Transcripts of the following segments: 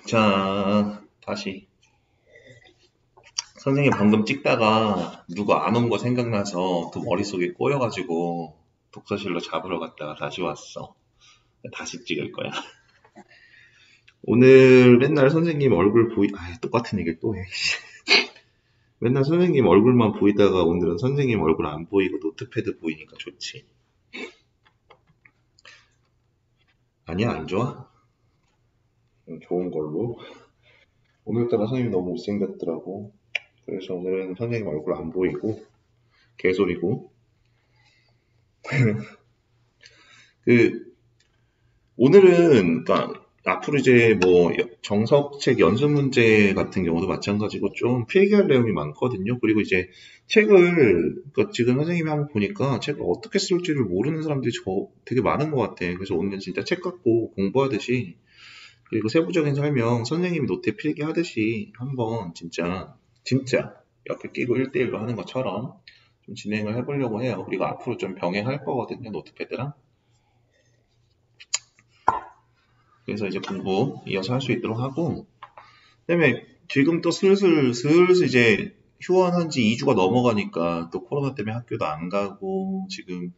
자, 다시. 선생님 방금 찍다가 누구 안 온 거 생각나서 또 머릿속에 꼬여가지고 독서실로 잡으러 갔다가 다시 왔어. 다시 찍을 거야. 오늘 맨날 선생님 얼굴 똑같은 얘기 또 해. 맨날 선생님 얼굴만 보이다가 오늘은 선생님 얼굴 안 보이고 노트패드 보이니까 좋지. 아니야, 안 좋아? 좋은 걸로. 오늘따라 선생님 너무 못생겼더라고. 그래서 오늘은 선생님 얼굴 안 보이고 개소리고. 오늘은 그러니까 앞으로 이제 뭐 정석책 연습 문제 같은 경우도 마찬가지고 좀 필기할 내용이 많거든요. 그리고 이제 책을 그러니까 지금 선생님이 한번 보니까 책을 어떻게 쓸지를 모르는 사람들이 되게 많은 것 같아. 그래서 오늘은 진짜 책 갖고 공부하듯이 그리고 세부적인 설명 선생님이 노트에 필기하듯이 한번 진짜 옆에 끼고 1대1로 하는 것처럼 좀 진행을 해보려고 해요. 그리고 앞으로 좀 병행할 거거든요, 노트패드랑. 그래서 이제 공부 이어서 할 수 있도록 하고, 그다음에 지금 또 슬슬 이제 휴원한 지 2주가 넘어가니까 또 코로나 때문에 학교도 안 가고 지금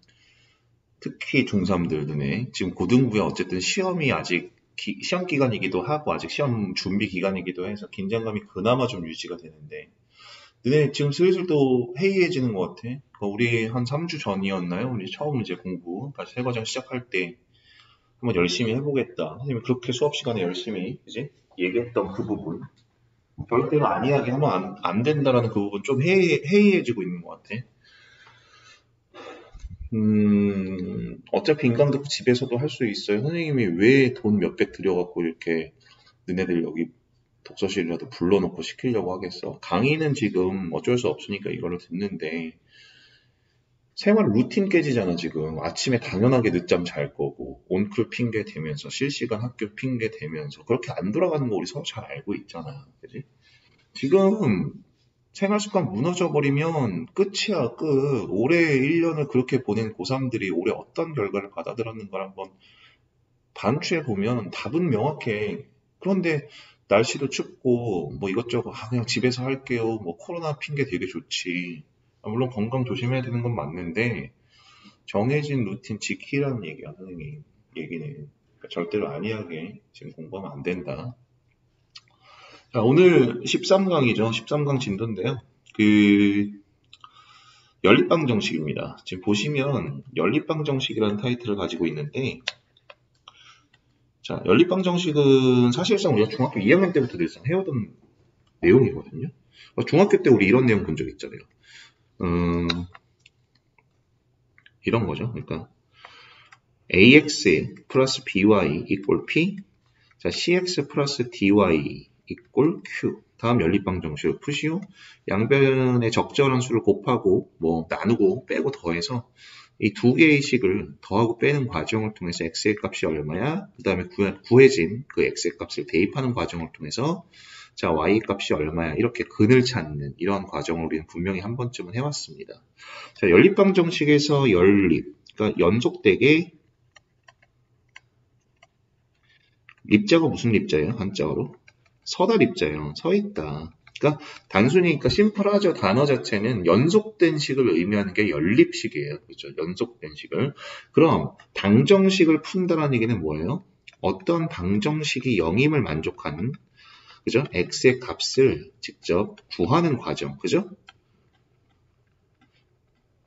특히 중3들 눈에 지금 고등부에 어쨌든 시험이 아직 시험 기간이기도 하고 아직 시험 준비 기간이기도 해서 긴장감이 그나마 좀 유지가 되는데 너네 지금 슬슬 또 해이해지는 것 같아. 우리 한 3주 전이었나요? 우리 처음 이제 공부 다시 새 과정 시작할 때 한번 열심히 해보겠다. 선생님이 그렇게 수업 시간에 열심히 그지? 얘기했던 그 부분 절대로 안 이야기하면 안 된다라는 그 부분 좀 해이해지고 있는 것 같아. 어차피 인강 듣고 집에서도 할 수 있어요. 선생님이 왜 돈 몇 개 들여갖고 이렇게 너네들 여기 독서실이라도 불러놓고 시키려고 하겠어. 강의는 지금 어쩔 수 없으니까 이걸로 듣는데 생활 루틴 깨지잖아 지금. 아침에 당연하게 늦잠 잘 거고 온클 핑계 대면서 실시간 학교 핑계 대면서 그렇게 안 돌아가는 거 우리 서로 잘 알고 있잖아. 그지? 지금 생활 습관 무너져 버리면 끝이야 끝. 올해 1년을 그렇게 보낸 고3들이 올해 어떤 결과를 받아들였는가 한번 반추해 보면 답은 명확해. 그런데 날씨도 춥고 뭐 이것저것 그냥 집에서 할게요. 뭐 코로나 핑계 되게 좋지. 물론 건강 조심해야 되는 건 맞는데 정해진 루틴 지키라는 얘기야 선생님 얘기는. 그러니까 절대로 안이하게 지금 공부하면 안 된다. 자, 오늘 13강이죠. 13강 진도인데요. 연립방 정식입니다. 지금 보시면 연립방 정식이라는 타이틀을 가지고 있는데 자, 연립방 정식은 사실상 우리가 중학교 2학년 때부터 늘상 해오던 내용이거든요. 중학교 때 우리 이런 내용 본 적 있잖아요. 이런 거죠. 그러니까 ax 플러스 by equal p, 자, cx 플러스 dy equal q. 다음 연립방 정식을 푸시오. 양변의 적절한 수를 곱하고 뭐 나누고 빼고 더해서 이 두 개의 식을 더하고 빼는 과정을 통해서 x의 값이 얼마야? 그 다음에 구해진 그 x의 값을 대입하는 과정을 통해서 자, y 값이 얼마야? 이렇게 근을 찾는 이러한 과정을 우리는 분명히 한 번쯤은 해왔습니다. 자, 연립방 정식에서 연립, 그러니까 연속되게 립자가 무슨 립자예요? 한자어로? 서다 립자예요. 서 있다. 그러니까 단순히 그러니까 심플하죠. 단어 자체는 연속된 식을 의미하는 게 연립식이에요. 그렇죠? 연속된 식을. 그럼 방정식을 푼다는 얘기는 뭐예요? 어떤 방정식이 0임을 만족하는 그죠? x의 값을 직접 구하는 과정. 그죠?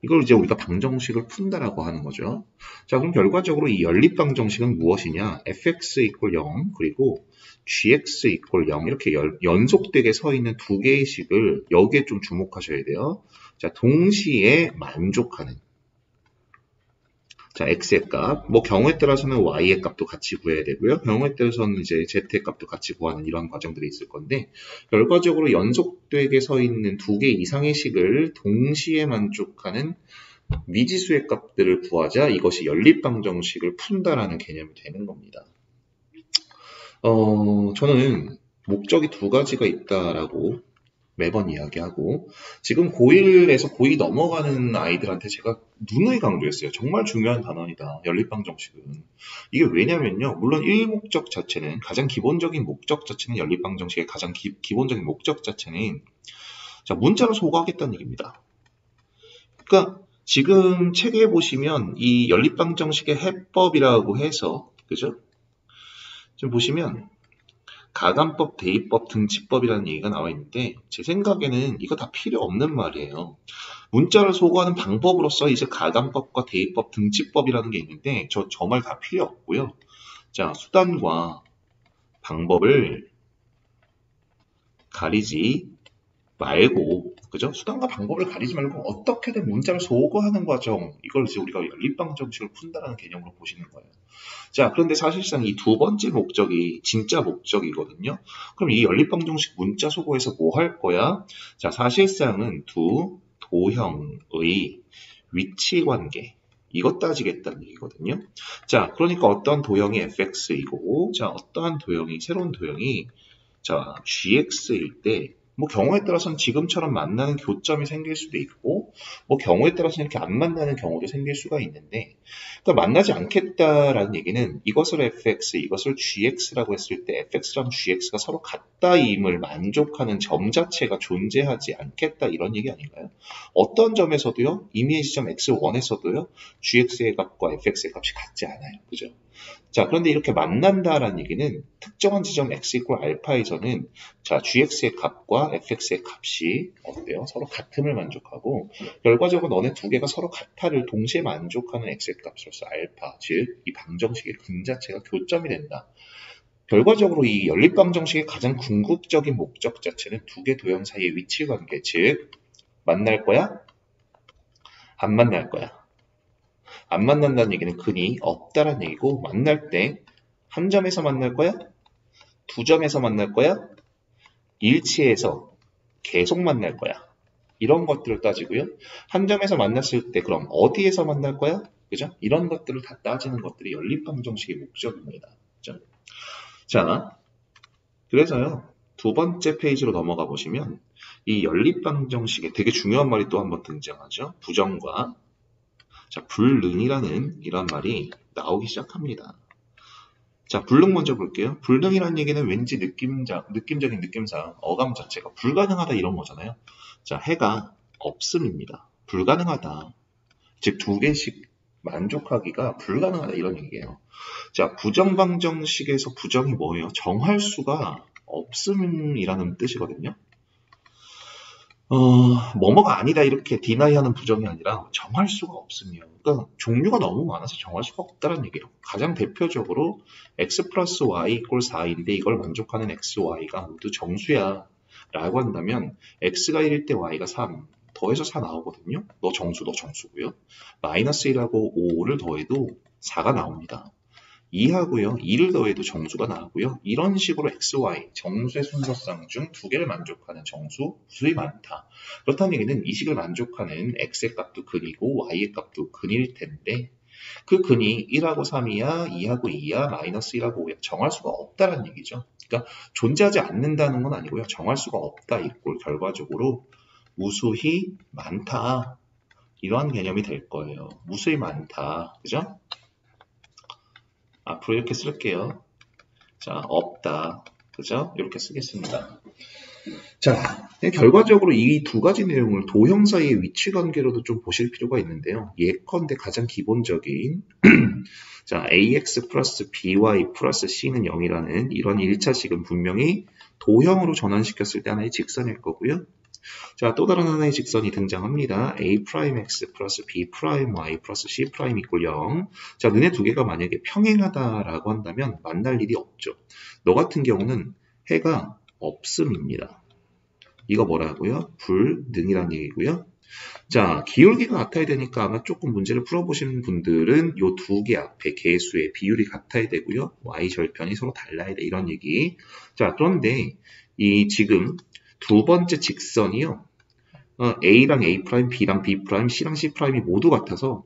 이걸 이제 우리가 방정식을 푼다라고 하는 거죠. 자, 그럼 결과적으로 이 연립 방정식은 무엇이냐? fx equal 0 그리고 gx equal 0 이렇게 연속되게 서 있는 두 개의 식을 여기에 좀 주목하셔야 돼요. 자, 동시에 만족하는 자, x의 값, 뭐 경우에 따라서는 y의 값도 같이 구해야 되고요. 경우에 따라서는 이제 z의 값도 같이 구하는 이런 과정들이 있을 건데 결과적으로 연속되게 서 있는 두 개 이상의 식을 동시에 만족하는 미지수의 값들을 구하자 이것이 연립방정식을 푼다라는 개념이 되는 겁니다. 저는 목적이 두 가지가 있다라고 매번 이야기하고 지금 고1에서 고2 넘어가는 아이들한테 제가 누누이 강조했어요. 정말 중요한 단원이다. 연립방 정식은. 이게 왜냐면요. 물론 1목적 자체는 가장 기본적인 목적 자체는 연립방 정식의 가장 기본적인 목적 자체는 자, 문자로 소거하겠다는 얘기입니다. 그러니까 지금 책에 보시면 이 연립방 정식의 해법이라고 해서 그죠? 지금 보시면 가감법, 대입법, 등치법이라는 얘기가 나와 있는데 제 생각에는 이거 다 필요 없는 말이에요. 문자를 소거하는 방법으로서 이제 가감법과 대입법, 등치법이라는 게 있는데 저 말 다 필요 없고요. 자, 수단과 방법을 가리지 말고 그죠? 수단과 방법을 가리지 말고 어떻게든 문자를 소거하는 과정 이걸 이제 우리가 연립방 정식을 푼다라는 개념으로 보시는 거예요. 자, 그런데 사실상 이 두 번째 목적이 진짜 목적이거든요. 그럼 이 연립방 정식 문자 소거에서 뭐 할 거야? 자, 사실상은 두 도형의 위치 관계 이것 따지겠다는 얘기거든요. 자, 그러니까 어떤 도형이 fx이고 자, 어떠한 도형이 새로운 도형이 자, gx일 때 뭐 경우에 따라서는 지금처럼 만나는 교점이 생길 수도 있고 뭐 경우에 따라서는 이렇게 안 만나는 경우도 생길 수가 있는데 그러니까 만나지 않겠다라는 얘기는 이것을 fx, 이것을 gx라고 했을 때 fx랑 gx가 서로 같다임을 만족하는 점 자체가 존재하지 않겠다 이런 얘기 아닌가요? 어떤 점에서도요. 이미의 지점 x1에서도요. gx의 값과 fx의 값이 같지 않아요. 그죠? 자, 그런데 이렇게 만난다라는 얘기는 특정한 지점 x 이퀄 알파에서는 자, gx의 값과 fx의 값이 어때요? 서로 같음을 만족하고 결과적으로 너네 두 개가 서로 같아를 동시에 만족하는 x의 값으로서 알파, 즉 이 방정식의 근 자체가 교점이 된다. 결과적으로 이 연립방정식의 가장 궁극적인 목적 자체는 두 개 도형 사이의 위치 관계, 즉 만날 거야? 안 만날 거야? 안 만난다는 얘기는 근이 없다라는 얘기고 만날 때 한 점에서 만날 거야? 두 점에서 만날 거야? 일치해서 계속 만날 거야? 이런 것들을 따지고요. 한 점에서 만났을 때 그럼 어디에서 만날 거야? 그죠? 이런 것들을 다 따지는 것들이 연립방정식의 목적입니다. 그죠? 자, 그래서요. 두 번째 페이지로 넘어가 보시면 이 연립방정식에 되게 중요한 말이 또 한번 등장하죠. 부정과 자, 불능이라는 이런 말이 나오기 시작합니다. 자, 불능 먼저 볼게요. 불능이라는 얘기는 왠지 느낌적인 느낌상 어감 자체가 불가능하다 이런 거잖아요. 자, 해가 없음입니다. 불가능하다. 즉, 두 개씩 만족하기가 불가능하다 이런 얘기예요. 자, 부정방정식에서 부정이 뭐예요? 정할 수가 없음이라는 뜻이거든요. 뭐뭐가 아니다 이렇게 디나이하는 부정이 아니라 정할 수가 없음이에요. 그러니까 종류가 너무 많아서 정할 수가 없다는 얘기예요. 가장 대표적으로 x 플러스 y 이퀄 4인데 이걸 만족하는 x, y가 모두 정수야 라고 한다면 x가 1일 때 y가 3 더해서 4 나오거든요. 너 정수고요. 마이너스 1하고 5를 더해도 4가 나옵니다. 2하고요. 2를 더해도 정수가 나오고요. 이런 식으로 x, y, 정수의 순서상 중 두 개를 만족하는 정수, 수이 많다. 그렇다는 얘기는 이 식을 만족하는 x의 값도 근이고 y의 값도 근일 텐데 그 근이 1하고 3이야, 2하고 2야, 마이너스 1하고 5야. 정할 수가 없다는 얘기죠. 그러니까 존재하지 않는다는 건 아니고요. 정할 수가 없다. 이꼴 결과적으로 무수히 많다. 이러한 개념이 될 거예요. 무수히 많다. 그죠? 앞으로 이렇게 쓸게요. 자, 없다. 그죠? 이렇게 쓰겠습니다. 자, 결과적으로 이 두 가지 내용을 도형 사이의 위치 관계로도 좀 보실 필요가 있는데요. 예컨대 가장 기본적인 자, ax 플러스 by 플러스 c는 0이라는 이런 1차식은 분명히 도형으로 전환시켰을 때 하나의 직선일 거고요. 자, 또 다른 하나의 직선이 등장합니다. a'x 플러스 b'y 플러스 c' 이퀄 0. 자, 너네 두 개가 만약에 평행하다라고 한다면 만날 일이 없죠. 너 같은 경우는 해가 없음입니다. 이거 뭐라고요? 불능이라는 얘기고요. 자, 기울기가 같아야 되니까 아마 조금 문제를 풀어보시는 분들은 이 두 개 앞에 개수의 비율이 같아야 되고요. y 절편이 서로 달라야 돼. 이런 얘기. 자, 그런데 이 지금 두 번째 직선이요. A랑 A', B랑 B', C랑 C''이 모두 같아서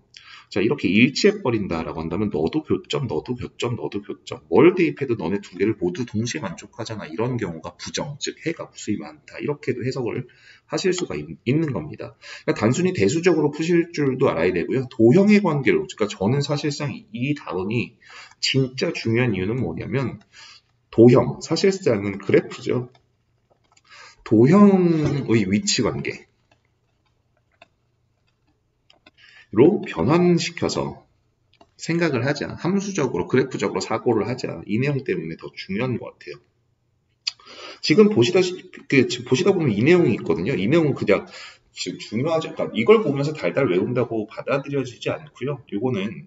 자, 이렇게 일치해버린다라고 한다면 너도 교점, 너도 교점, 너도 교점. 뭘 대입해도 너네 두 개를 모두 동시에 만족하잖아. 이런 경우가 부정, 즉 해가 무수히 많다. 이렇게도 해석을 하실 수가 있는 겁니다. 그러니까 단순히 대수적으로 푸실 줄도 알아야 되고요. 도형의 관계로, 그러니까 저는 사실상 이 다음이 진짜 중요한 이유는 뭐냐면 도형, 사실상은 그래프죠. 도형의 위치 관계로 변환시켜서 생각을 하자. 함수적으로, 그래프적으로 사고를 하자. 이 내용 때문에 더 중요한 것 같아요. 지금 보시다 보면 이 내용이 있거든요. 이 내용은 그냥 지금 중요하지, 그러니까 이걸 보면서 달달 외운다고 받아들여지지 않고요. 이거는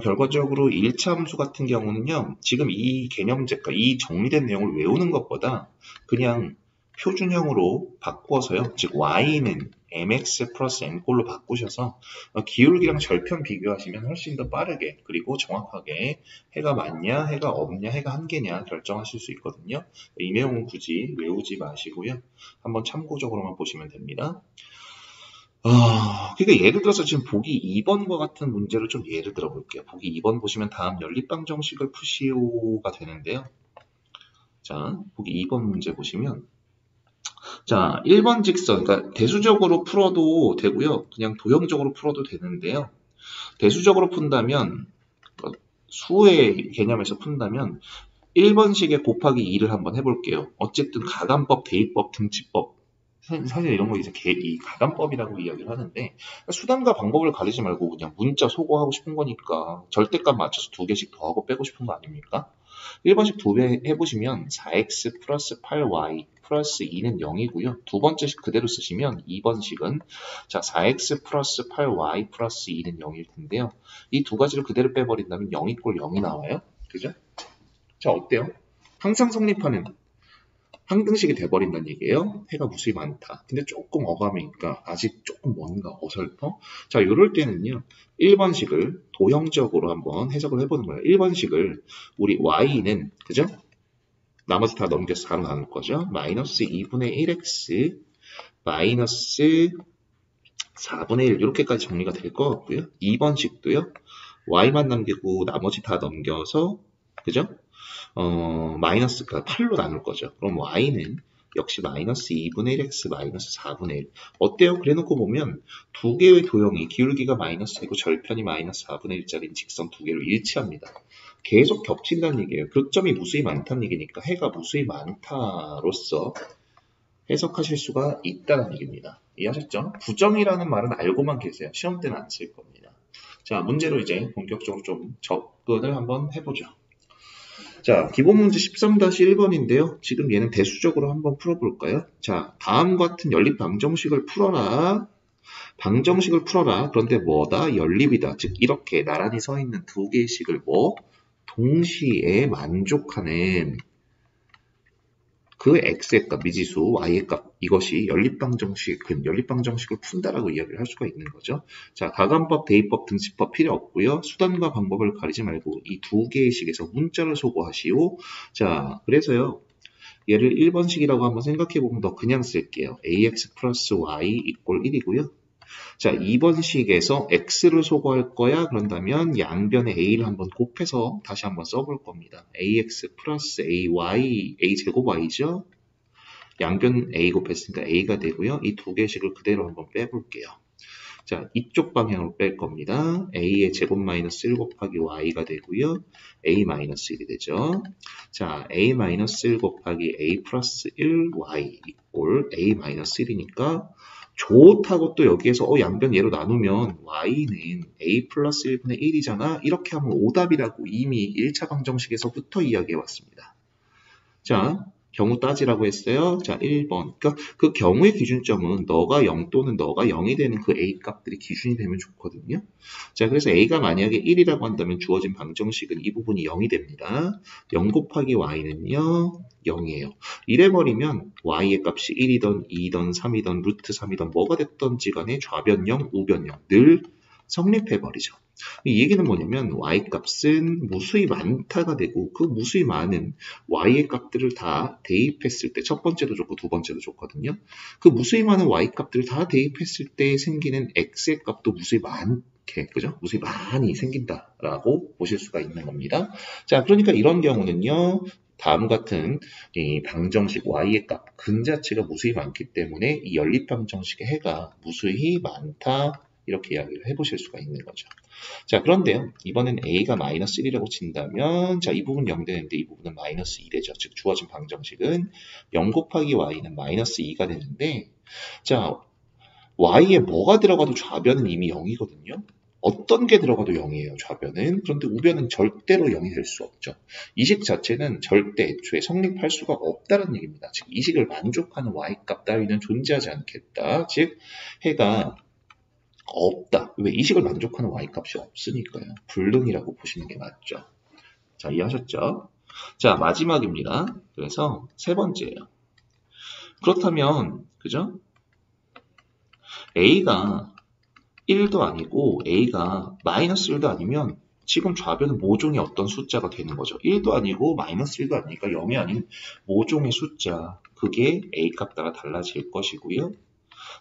결과적으로 1차 함수 같은 경우는요. 지금 이 개념제, 그러니까 이 정리된 내용을 외우는 것보다 그냥 표준형으로 바꾸어서요. 즉 y는 mx 플러스 n꼴로 바꾸셔서 기울기랑 절편 비교하시면 훨씬 더 빠르게 그리고 정확하게 해가 많냐, 해가 없냐, 해가 한 개냐 결정하실 수 있거든요. 이 내용은 굳이 외우지 마시고요. 한번 참고적으로만 보시면 됩니다. 그러니까 예를 들어서 지금 보기 2번과 같은 문제를 좀 예를 들어 볼게요. 보기 2번 보시면 다음 연립방 정식을 푸시오가 되는데요. 자, 보기 2번 문제 보시면 자, 1번 직선, 그러니까 대수적으로 풀어도 되고요. 그냥 도형적으로 풀어도 되는데요. 대수적으로 푼다면, 수의 개념에서 푼다면 1번식에 곱하기 2를 한번 해볼게요. 어쨌든 가감법, 대입법, 등치법. 사실 이런 거 이제 이 가감법이라고 이야기를 하는데 수단과 방법을 가리지 말고 그냥 문자 소거하고 싶은 거니까 절대값 맞춰서 2개씩 더하고 빼고 싶은 거 아닙니까? 1번식 2배 해보시면 4x 플러스 8y 플러스 2는 0이고요. 두 번째식 그대로 쓰시면 2번식은 자 4x 플러스 8y 플러스 2는 0일 텐데요. 이 두 가지를 그대로 빼버린다면 0 이꼴 0이 나와요. 그죠? 자, 어때요? 항상 성립하는 항등식이 돼버린다는 얘기예요. 해가 무수히 많다. 근데 조금 어감이니까 아직 조금 뭔가 어설퍼? 자, 이럴 때는요. 1번식을 도형적으로 한번 해석을 해보는 거예요. 1번식을 우리 y는 그죠? 나머지 다 넘겨서 4로 나눌 거죠. 마이너스 2분의 1x 마이너스 4분의 1 이렇게까지 정리가 될 것 같고요. 2번식도요. y만 남기고 나머지 다 넘겨서 그죠? 마이너스가 8로 나눌 거죠. 그럼 y는 역시 마이너스 2분의 1x 마이너스 4분의 1. 어때요? 그래놓고 보면 두 개의 도형이 기울기가 마이너스이고 절편이 마이너스 4분의 1짜리인 직선 두 개로 일치합니다. 계속 겹친다는 얘기예요. 교점이 무수히 많다는 얘기니까 해가 무수히 많다로서 해석하실 수가 있다는 얘기입니다. 이해하셨죠? 부정이라는 말은 알고만 계세요. 시험 때는 안 쓸 겁니다. 자, 문제로 이제 본격적으로 좀 접근을 한번 해보죠. 자, 기본 문제 13-1번인데요. 지금 얘는 대수적으로 한번 풀어볼까요? 자, 다음과 같은 연립 방정식을 풀어라. 방정식을 풀어라. 그런데 뭐다? 연립이다. 즉 이렇게 나란히 서 있는 두 개의 식을 동시에 만족하는 그 x의 값, 미지수, y의 값, 이것이 연립방정식을 푼다라고 이야기를 할 수가 있는 거죠. 자, 가감법, 대입법, 등식법 필요 없고요. 수단과 방법을 가리지 말고 이 두 개의 식에서 문자를 소거하시오. 자, 그래서요. 얘를 1번식이라고 한번 생각해보면 더 그냥 쓸게요. ax 플러스 y 이꼴 1이고요. 자, 2번식에서 x를 소거할 거야. 그런다면 양변에 a를 한번 곱해서 다시 한번 써볼 겁니다. ax 플러스 ay, a제곱 y죠. 양변 a 곱했으니까 a가 되고요. 이 두 개씩을 그대로 한번 빼볼게요. 자, 이쪽 방향으로 뺄 겁니다. a의 제곱 마이너스 1 곱하기 y가 되고요. a 마이너스 1이 되죠. 자, a 마이너스 1 곱하기 a 플러스 1y 이꼴 a 마이너스 1이니까 좋다고 또 여기에서 양변 얘로 나누면 y는 a 플러스 1분의 1이잖아. 이렇게 하면 오답이라고 이미 1차 방정식에서부터 이야기해 왔습니다. 자, 경우 따지라고 했어요. 자, 1번. 그러니까 그 경우의 기준점은 너가 0 또는 너가 0이 되는 그 a 값들이 기준이 되면 좋거든요. 자, 그래서 a가 만약에 1이라고 한다면 주어진 방정식은 이 부분이 0이 됩니다. 0 곱하기 y는요. 0이에요. 이래버리면 y의 값이 1이던 2이던 3이던 루트 3이던 뭐가 됐던지 간에 좌변 0, 우변 0 늘 성립해버리죠. 이 얘기는 뭐냐면 y값은 무수히 많다가 되고 그 무수히 많은 y의 값들을 다 대입했을 때 첫 번째도 좋고 두 번째도 좋거든요. 그 무수히 많은 y값들을 다 대입했을 때 생기는 x의 값도 무수히 이렇게, 그죠? 무수히 많이 생긴다라고 보실 수가 있는 겁니다. 자, 그러니까 이런 경우는요, 다음 같은 이 방정식 y의 값, 근 자체가 무수히 많기 때문에 이 연립 방정식의 해가 무수히 많다, 이렇게 이야기를 해보실 수가 있는 거죠. 자, 그런데요, 이번엔 a가 마이너스 1이라고 친다면, 자, 이 부분 0 되는데 이 부분은 마이너스 2 되죠. 즉, 주어진 방정식은 0 곱하기 y는 마이너스 2가 되는데, 자, y에 뭐가 들어가도 좌변은 이미 0이거든요. 어떤 게 들어가도 0이에요, 좌변은. 그런데 우변은 절대로 0이 될 수 없죠. 이 식 자체는 절대 애초에 성립할 수가 없다는 얘기입니다. 즉, 이 식을 만족하는 y값 따위는 존재하지 않겠다. 즉, 해가 없다. 왜? 이 식을 만족하는 y값이 없으니까요. 불능이라고 보시는 게 맞죠. 자, 이해하셨죠? 자, 마지막입니다. 그래서 세 번째예요. 그렇다면, 그죠? a가 1도 아니고 a가 마이너스 1도 아니면 지금 좌변은 모종의 어떤 숫자가 되는 거죠. 1도 아니고 마이너스 1도 아니니까 0이 아닌 모종의 숫자. 그게 a값 따라 달라질 것이고요.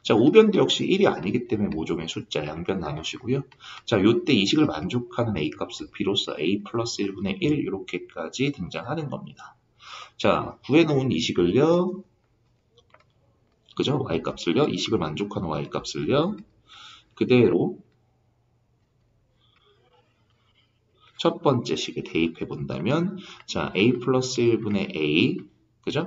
자, 우변도 역시 1이 아니기 때문에 모종의 숫자 양변 나누시고요. 자, 요때 이 식을 만족하는 a값은 비로소 a 플러스 1분의 1 이렇게까지 등장하는 겁니다. 자, 구해놓은 이 식을요. 그죠? y값을요. 이 식을 만족하는 y값을요. 그대로 첫 번째 식에 대입해 본다면, 자, a 플러스 1분의 a, 그죠?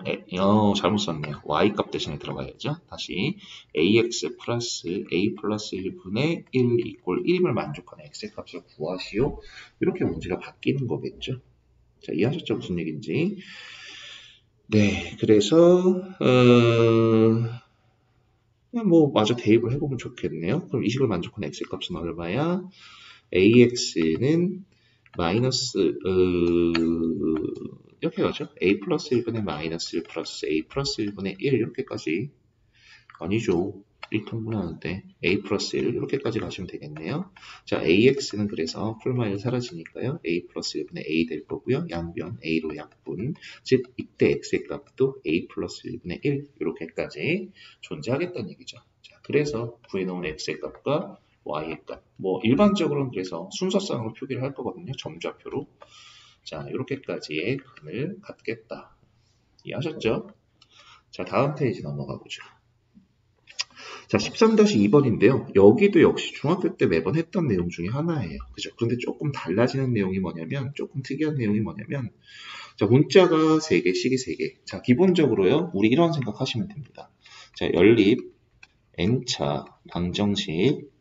잘못 썼네요. y값 대신에 들어가야죠. 다시 ax 플러스 a 플러스 1분의 1 이꼴 1임을 만족하는 x값을 구하시오. 이렇게 문제가 바뀌는 거겠죠. 자, 이해하셨죠? 무슨 얘기인지. 네, 그래서 뭐 마저 대입을 해보면 좋겠네요. 그럼 이 식을 만족하는 x값은 얼마야? ax는 마이너스 이렇게 가죠. a 플러스 1분의 마이너스 1 플러스 a 플러스 1분의 1 이렇게까지 아니죠. 1통분 하는데 a 플러스 1 이렇게까지 가시면 되겠네요. 자, ax는 그래서 풀마이를 사라지니까요. a 플러스 1분의 a 될 거고요. 양변 a로 약분. 즉 이때 x의 값도 a 플러스 1분의 1 이렇게까지 존재하겠다는 얘기죠. 자, 그래서 구해놓은 x의 값과 y의 값. 뭐 일반적으로는 그래서 순서상으로 표기를 할 거거든요. 점좌표로. 자, 이렇게까지의 근을 갖겠다. 이해하셨죠? 자, 다음 페이지 넘어가 보죠. 자, 13-2번인데요. 여기도 역시 중학교 때 매번 했던 내용 중에 하나예요. 그죠? 그런데 조금 달라지는 내용이 뭐냐면, 조금 특이한 내용이 뭐냐면, 자, 문자가 3개, 식이 3개. 자, 기본적으로요, 우리 이런 생각 하시면 됩니다. 자, 연립, n차, 방정식.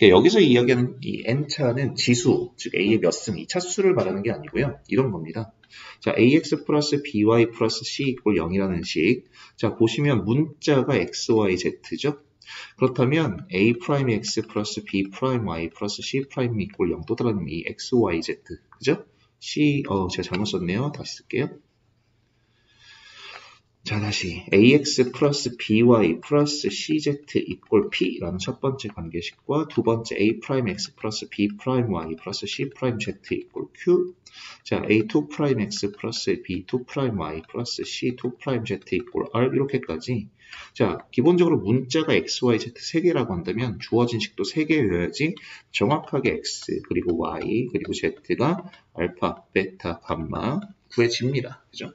여기서 이야기하는 이 n차는 지수, 즉 a의 몇 승, 이 차수를 말하는 게 아니고요. 이런 겁니다. 자, ax 플러스 by 플러스 c 이꼴 0이라는 식. 자, 보시면 문자가 x, y, z죠. 그렇다면 a 프라임 x 플러스 b 프라임 y 플러스 c 프라임 이꼴 0 또 다른 이 x, y, z. 그죠? 제가 잘못 썼네요. 다시 쓸게요. 자, 다시 ax 플러스 by 플러스 cz 이꼴 p라는 첫 번째 관계식과 두 번째 a 프라임 x 플러스 b 프라임 y 플러스 c 프라임 z 이꼴 q. 자, a2 프라임 x 플러스 b2 프라임 y 플러스 c2 프라임 z 이꼴 r 이렇게까지. 자, 기본적으로 문자가 x, y, z 3개라고 한다면 주어진 식도 3개여야지 정확하게 x 그리고 y 그리고 z가 알파, 베타, 감마 구해집니다. 그죠?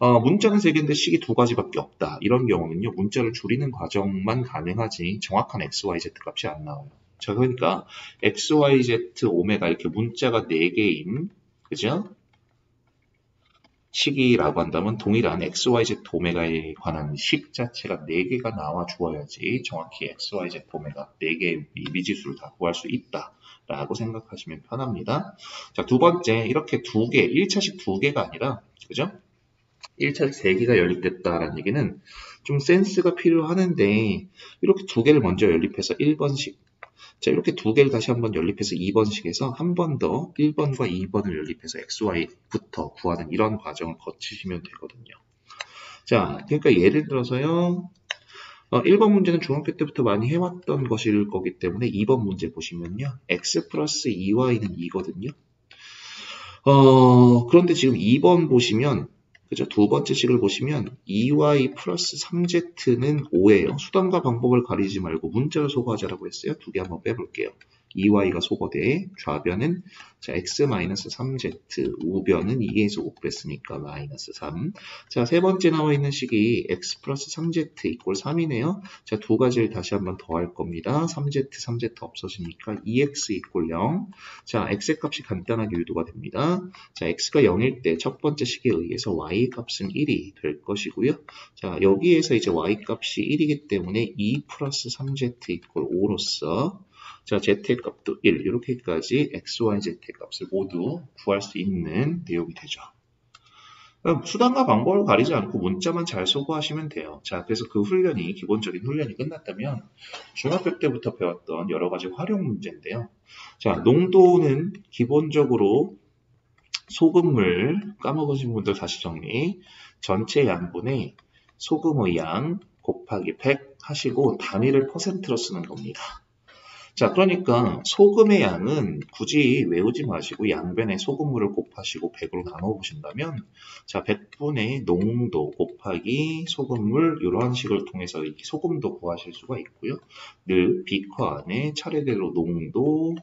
문자는 3개인데 식이 2가지밖에 없다. 이런 경우는요, 문자를 줄이는 과정만 가능하지 정확한 x, y, z 값이 안 나와요. 자, 그러니까 x, y, z, 오메가 이렇게 문자가 4개인, 그죠? 식이라고 한다면 동일한 x, y, z, 오메가에 관한 식 자체가 4개가 나와 주어야지 정확히 x, y, z, 오메가 4개의 미지수를 다 구할 수 있다. 라고 생각하시면 편합니다. 자, 두 번째, 이렇게 2개, 1차식 2개가 아니라, 그죠? 1차식 3개가 연립됐다라는 얘기는 좀 센스가 필요하는데 이렇게 2개를 먼저 연립해서 1번식 자 이렇게 2개를 다시 한번 연립해서 2번식에서 한 번 더 1번과 2번을 연립해서 XY부터 구하는 이런 과정을 거치시면 되거든요. 자 그러니까 예를 들어서요 1번 문제는 중학교 때부터 많이 해왔던 것일 거기 때문에 2번 문제 보시면요 X 플러스 2Y는 2거든요. 그런데 지금 2번 보시면 그죠? 두 번째 식을 보시면 2y 플러스 3z는 5예요. 수단과 방법을 가리지 말고 문자를 소거하자라고 했어요. 2개 한번 빼볼게요. 2y가 소거돼. 좌변은 자, x-3z, 우변은 2에서 5 뺐으니까 마이너스 3. 자, 세 번째 나와 있는 식이 x 플러스 3z 이꼴 3이네요. 자, 두 가지를 다시 한번 더할 겁니다. 3z 없어지니까 2x 이꼴 0. 자, x의 값이 간단하게 유도가 됩니다. 자, x가 0일 때 첫 번째 식에 의해서 y 값은 1이 될 것이고요. 자, 여기에서 이제 y 값이 1이기 때문에 2 플러스 3z 이꼴 5로서 자, z의 값도 1, 이렇게까지 x, y, z의 값을 모두 구할 수 있는 내용이 되죠. 수단과 방법을 가리지 않고 문자만 잘 소거하시면 돼요. 자, 그래서 그 훈련이, 기본적인 훈련이 끝났다면 중학교 때부터 배웠던 여러 가지 활용 문제인데요. 자, 농도는 기본적으로 소금물, 까먹으신 분들 다시 정리. 전체 양분의 소금의 양 곱하기 100 하시고 단위를 퍼센트로 쓰는 겁니다. 자, 그러니까 소금의 양은 굳이 외우지 마시고 양변에 소금물을 곱하시고 100으로 나눠 보신다면 자, 100분의 농도 곱하기 소금물 이러한 식을 통해서 이 소금도 구하실 수가 있고요. 늘 비커 안에 차례대로 농도,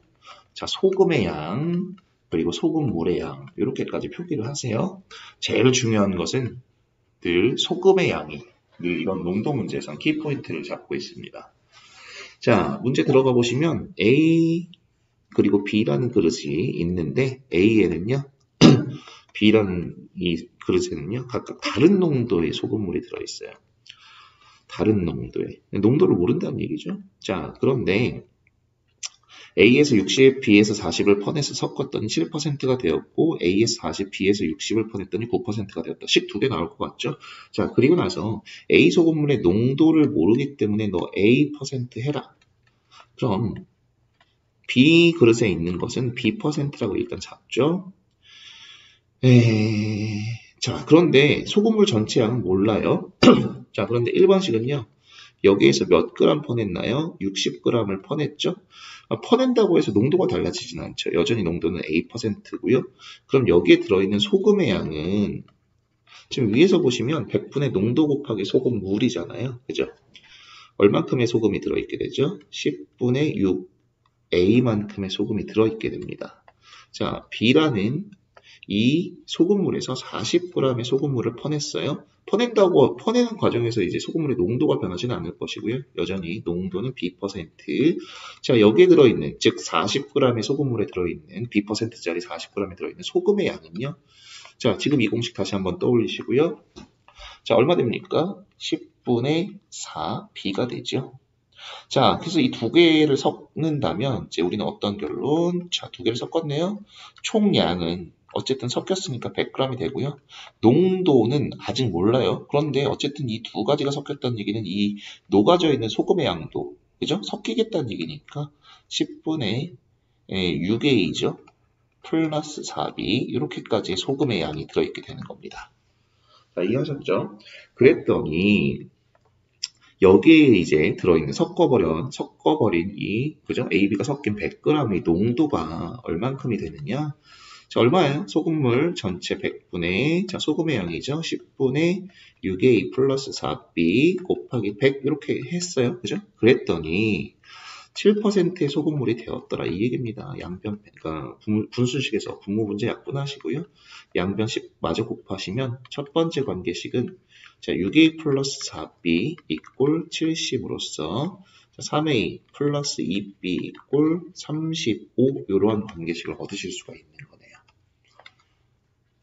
자, 소금의 양, 그리고 소금물의 양 이렇게까지 표기를 하세요. 제일 중요한 것은 늘 소금의 양이 늘 이런 농도 문제에선 키포인트를 잡고 있습니다. 자, 문제 들어가 보시면 A 그리고 B라는 그릇이 있는데 A에는요, B라는 이 그릇에는요, 각각 다른 농도의 소금물이 들어있어요. 다른 농도의. 농도를 모른다는 얘기죠. 자, 그런데 A에서 60, B에서 40을 퍼내서 섞었더니 7%가 되었고 A에서 40, B에서 60을 퍼냈더니 9%가 되었다. 식 두 개 나올 것 같죠? 자, 그리고 나서 A 소금물의 농도를 모르기 때문에 너 A% 해라. 그럼 B 그릇에 있는 것은 B%라고 일단 잡죠. 자, 그런데 소금물 전체 양은 몰라요. 자, 그런데 1번식은요. 여기에서 몇 그램 퍼냈나요? 60g을 퍼냈죠? 퍼낸다고 해서 농도가 달라지진 않죠. 여전히 농도는 A%고요. 그럼 여기에 들어있는 소금의 양은 지금 위에서 보시면 100분의 농도 곱하기 소금물이잖아요. 그죠? 얼만큼의 소금이 들어있게 되죠? 10분의 6A만큼의 소금이 들어있게 됩니다. 자, B라는 이 소금물에서 40g의 소금물을 퍼냈어요. 퍼내는 과정에서 이제 소금물의 농도가 변하지는 않을 것이고요. 여전히 농도는 B%. 자, 여기에 들어있는, 즉 40g의 소금물에 들어있는 B%짜리 40g에 들어있는 소금의 양은요. 자, 지금 이 공식 다시 한번 떠올리시고요. 자, 얼마 됩니까? 10분의 4 B가 되죠. 자, 그래서 이 두 개를 섞는다면 이제 우리는 어떤 결론? 자, 두 개를 섞었네요. 총량은 어쨌든 섞였으니까 100g이 되고요. 농도는 아직 몰라요. 그런데 어쨌든 이 두 가지가 섞였다는 얘기는 이 녹아져 있는 소금의 양도, 그죠? 섞이겠다는 얘기니까 10분의 6A죠. 플러스 4B 이렇게까지 소금의 양이 들어있게 되는 겁니다. 자, 이해하셨죠? 그랬더니 여기에 이제 들어있는 섞어버린 이, 그죠? AB가 섞인 100g의 농도가 얼만큼이 되느냐? 자, 얼마예요? 소금물 전체 100분의, 자, 소금의 양이죠? 10분의 6A 플러스 4B 곱하기 100 이렇게 했어요. 그죠? 그랬더니 7%의 소금물이 되었더라. 이 얘기입니다. 양변, 그러니까 분수식에서 분모분자 약분하시고요. 양변 10 마저 곱하시면 첫 번째 관계식은 자, 6A 플러스 4B 이꼴 70으로써 3A 플러스 2B 이꼴 35 이러한 관계식을 얻으실 수가 있는 거네요.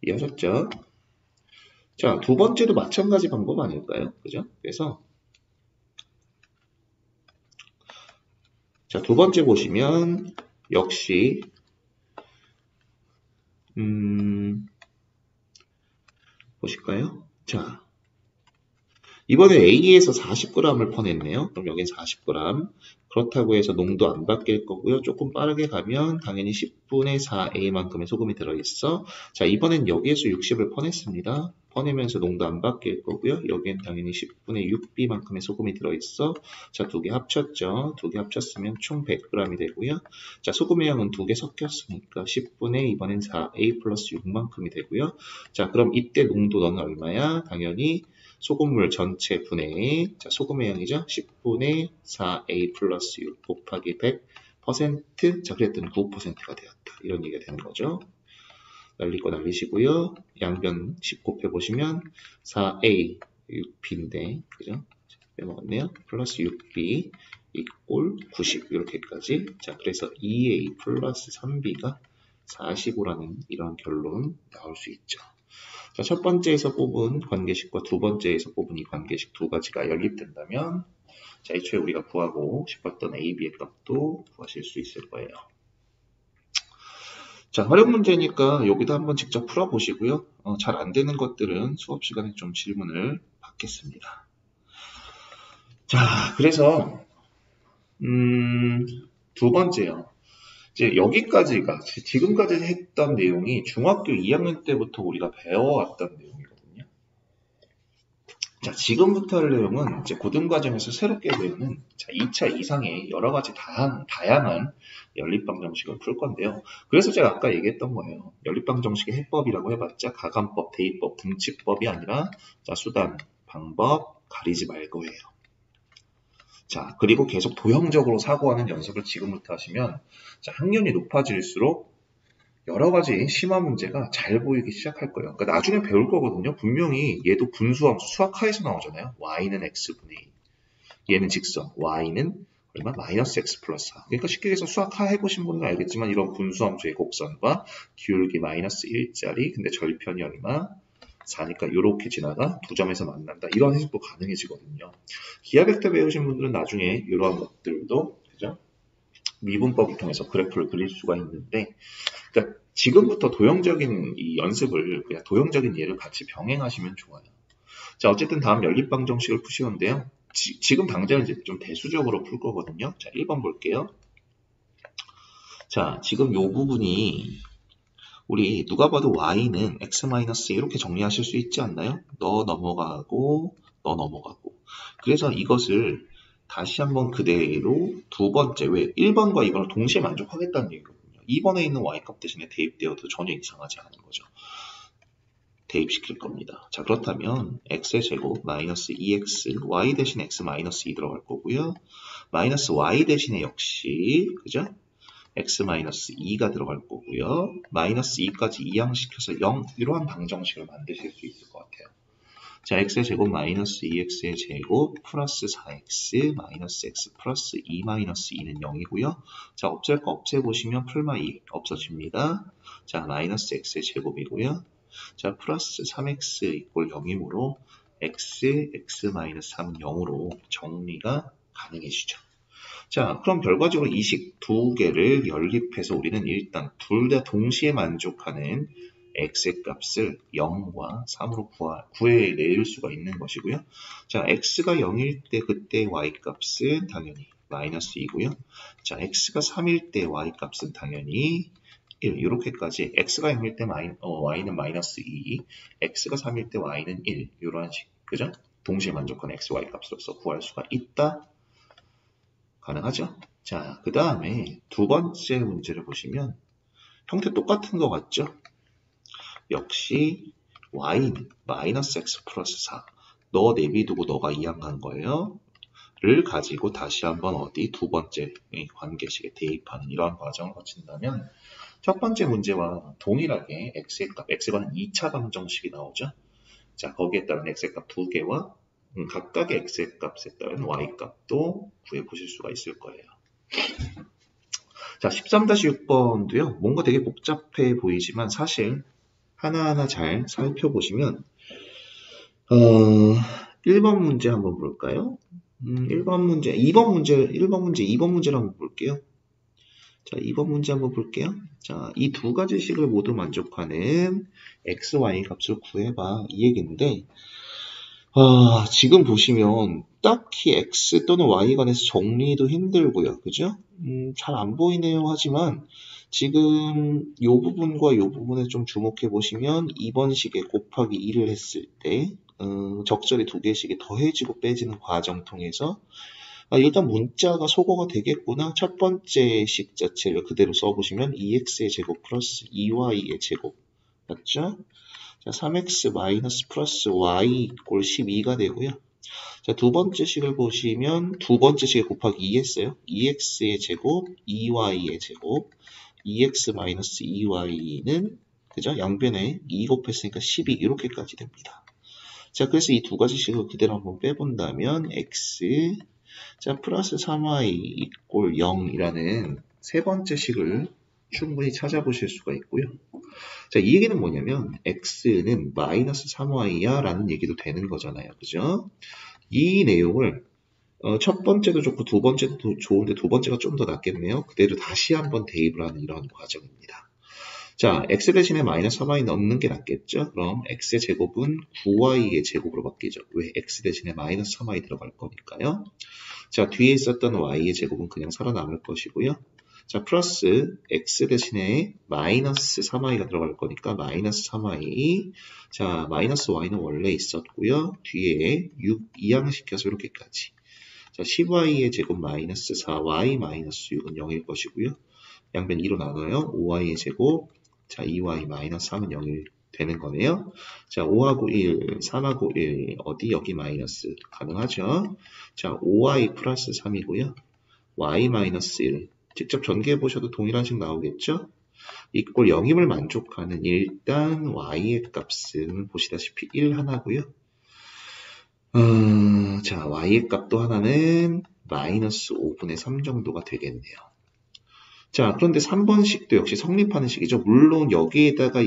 이해하셨죠? 자, 두 번째도 마찬가지 방법 아닐까요? 그죠? 그래서 자, 두 번째 보시면 역시 보실까요? 자, 이번에 A에서 40g을 퍼냈네요. 그럼 여긴 40g. 그렇다고 해서 농도 안 바뀔 거고요. 조금 빠르게 가면 당연히 10분의 4A만큼의 소금이 들어있어. 자, 이번엔 여기에서 60을 퍼냈습니다. 퍼내면서 농도 안 바뀔 거고요. 여기엔 당연히 10분의 6B만큼의 소금이 들어있어. 자, 두 개 합쳤죠. 두 개 합쳤으면 총 100g이 되고요. 자, 소금의 양은 두 개 섞였으니까 10분의 이번엔 4A 플러스 6만큼이 되고요. 자, 그럼 이때 농도 너는 얼마야? 당연히 소금물 전체 분의, 자, 소금의 양이죠. 10분의 4A 플러스 6 곱하기 100 퍼센트, 자, 그랬더니 9%가 되었다. 이런 얘기가 되는 거죠. 날릴 거 날리시고요. 양변 10 곱해보시면 4a, 6b인데, 그죠? 빼먹었네요. 플러스 6b 이꼴 90 이렇게까지. 자, 그래서 2a 플러스 3b가 45라는 이런 결론 나올 수 있죠. 자, 첫 번째에서 뽑은 관계식과 두 번째에서 뽑은 이 관계식 두 가지가 연립된다면, 자, 애초에 우리가 구하고 싶었던 a, b의 값도 구하실 수 있을 거예요. 자, 활용 문제니까 여기도 한번 직접 풀어보시고요. 잘 안 되는 것들은 수업 시간에 좀 질문을 받겠습니다. 자, 그래서 두 번째요. 이제 여기까지가 지금까지 했던 내용이 중학교 2학년 때부터 우리가 배워왔던 내용이거든요. 자, 지금부터 할 내용은 이제 고등과정에서 새롭게 배우는 2차 이상의 여러 가지 다양한 연립방 정식을 풀 건데요. 그래서 제가 아까 얘기했던 거예요. 연립방 정식의 해법이라고 해봤자 가감법, 대입법, 등치법이 아니라 자, 수단, 방법, 가리지 말고예요. 자, 그리고 계속 도형적으로 사고하는 연습을 지금부터 하시면 자, 학년이 높아질수록 여러 가지 심화 문제가 잘 보이기 시작할 거예요. 그러니까 나중에 배울 거거든요. 분명히 얘도 분수함수 수학하에서 나오잖아요. y는 x분의 2. 얘는 직선, y는 얼마? 마이너스 x 플러스 4. 그러니까 쉽게 해서 수학하 해보신 분은 알겠지만 이런 분수함수의 곡선과 기울기 마이너스 1짜리 근데 절편이 얼마? 4니까 이렇게 지나가 두 점에서 만난다. 이런 해석도 가능해지거든요. 기하 벡터 배우신 분들은 나중에 이러한 것들도 그죠? 미분법을 통해서 그래프를 그릴 수가 있는데 그러니까 지금부터 도형적인 이 연습을 그냥 도형적인 예를 같이 병행하시면 좋아요. 자, 어쨌든 다음 연립방 정식을 푸시는데요. 지금 당장 이제 좀 대수적으로 풀 거거든요. 자, 1번 볼게요. 자, 지금 요 부분이 우리 누가 봐도 y는 x-a 이렇게 정리하실 수 있지 않나요? 너 넘어가고 너 넘어가고. 그래서 이것을 다시 한번 그대로 두 번째 왜 1번과 이번을 동시에 만족하겠다는 얘기거든요. 2번에 있는 y값 대신에 대입되어도 전혀 이상하지 않은 거죠. 대입시킬 겁니다. 자, 그렇다면 x의 제곱 마이너스 2x y 대신 x 마이너스 2 들어갈 거고요. 마이너스 y 대신에 역시 그죠? x-2가 들어갈 거고요. 마이너스 2까지 이항시켜서 0 이러한 방정식을 만드실 수 있을 것 같아요. 자, x의 제곱 마이너스 2x의 제곱 플러스 4x 마이너스 x 플러스 2 마이너스 2는 0이고요. 자, 없앨 거 없애보시면 풀마 2 없어집니다. 자, 마이너스 x의 제곱이고요. 자, 플러스 3x 이꼴 0이므로 x 마이너스 3은 0으로 정리가 가능해지죠. 자, 그럼 결과적으로 이 식 두 개를 연립해서 우리는 일단 둘 다 동시에 만족하는 x의 값을 0과 3으로 구해낼 수가 있는 것이고요. 자, x가 0일 때 그때 y 값은 당연히 마이너스 2고요. 자, x가 3일 때 y 값은 당연히 1. 이렇게까지 x가 0일 때 y는 마이너스 2, x가 3일 때 y는 1. 이러한 식, 그죠? 동시에 만족하는 x, y 값으로서 구할 수가 있다. 가능하죠? 자, 그 다음에 두 번째 문제를 보시면 형태 똑같은 것 같죠? 역시 y는 마이너스 x 플러스 4 너 내비두고 너가 이항한 거예요. 를 가지고 다시 한번 어디 두 번째 관계식에 대입하는 이러한 과정을 거친다면 첫 번째 문제와 동일하게 x의 값, x과는 2차 방정식이 나오죠. 자, 거기에 따른 x의 값 두 개와 각각의 x의 값에 따른 y 값도 구해보실 수가 있을 거예요. 자, 13-6번도요. 뭔가 되게 복잡해 보이지만 사실 하나하나 잘 살펴보시면 1번 문제 한번 볼까요? 1번 문제, 2번 문제를 한번 볼게요. 자, 2번 문제 한번 볼게요. 자, 이 두 가지 식을 모두 만족하는 x, y 값을 구해봐. 이 얘기인데 지금 보시면 딱히 x 또는 y 간에서 정리도 힘들고요. 그죠? 잘 안 보이네요. 하지만 지금 이 부분과 이 부분에 좀 주목해 보시면 2번 식에 곱하기 2를 했을 때 적절히 두 개씩이 더해지고 빼지는 과정 통해서 일단 문자가 소거가 되겠구나. 첫 번째 식 자체를 그대로 써보시면 2x의 제곱 플러스 2y의 제곱 맞죠? 자, 3x 마이너스 플러스 y 꼴 12가 되고요. 자, 두 번째 식을 보시면 두 번째 식에 곱하기 2 했어요. 2x의 제곱, 2y의 제곱, 2x-2y는 그죠? 양변에 2 곱했으니까 12 이렇게까지 됩니다. 자, 그래서 이 두 가지 식을 그대로 한번 빼본다면 x 자 플러스 3y 이꼴 0이라는 세 번째 식을 충분히 찾아보실 수가 있고요. 자, 이 얘기는 뭐냐면 x는 마이너스 3y야 라는 얘기도 되는 거잖아요. 그죠? 이 내용을 첫 번째도 좋고 두 번째도 좋은데 두 번째가 좀 더 낫겠네요. 그대로 다시 한번 대입을 하는 이러한 과정입니다. 자, x 대신에 마이너스 3y 넣는 게 낫겠죠? 그럼 x의 제곱은 9y의 제곱으로 바뀌죠. 왜? x 대신에 마이너스 3y 들어갈 거니까요. 자, 뒤에 있었던 y의 제곱은 그냥 살아남을 것이고요. 자, 플러스 x 대신에 마이너스 3y가 들어갈 거니까 마이너스 3y. 자, 마이너스 y는 원래 있었고요. 뒤에 6 이항시켜서 이렇게까지. 자, 10y의 제곱 마이너스 4y 마이너스 6은 0일 것이고요. 양변 2로 나눠요. 5y의 제곱. 자, 2y 마이너스 3은 0일 되는 거네요. 자, 5하고 1, 3하고 1, 어디? 여기 마이너스 가능하죠? 자, 5y 플러스 3이고요. y 마이너스 1. 직접 전개해 보셔도 동일한 식 나오겠죠? 이꼴 0임을 만족하는 일단 y의 값은 보시다시피 1 하나고요. 자, y의 값도 하나는 마이너스 5분의 3 정도가 되겠네요. 자, 그런데 3번식도 역시 성립하는 식이죠. 물론 여기에다가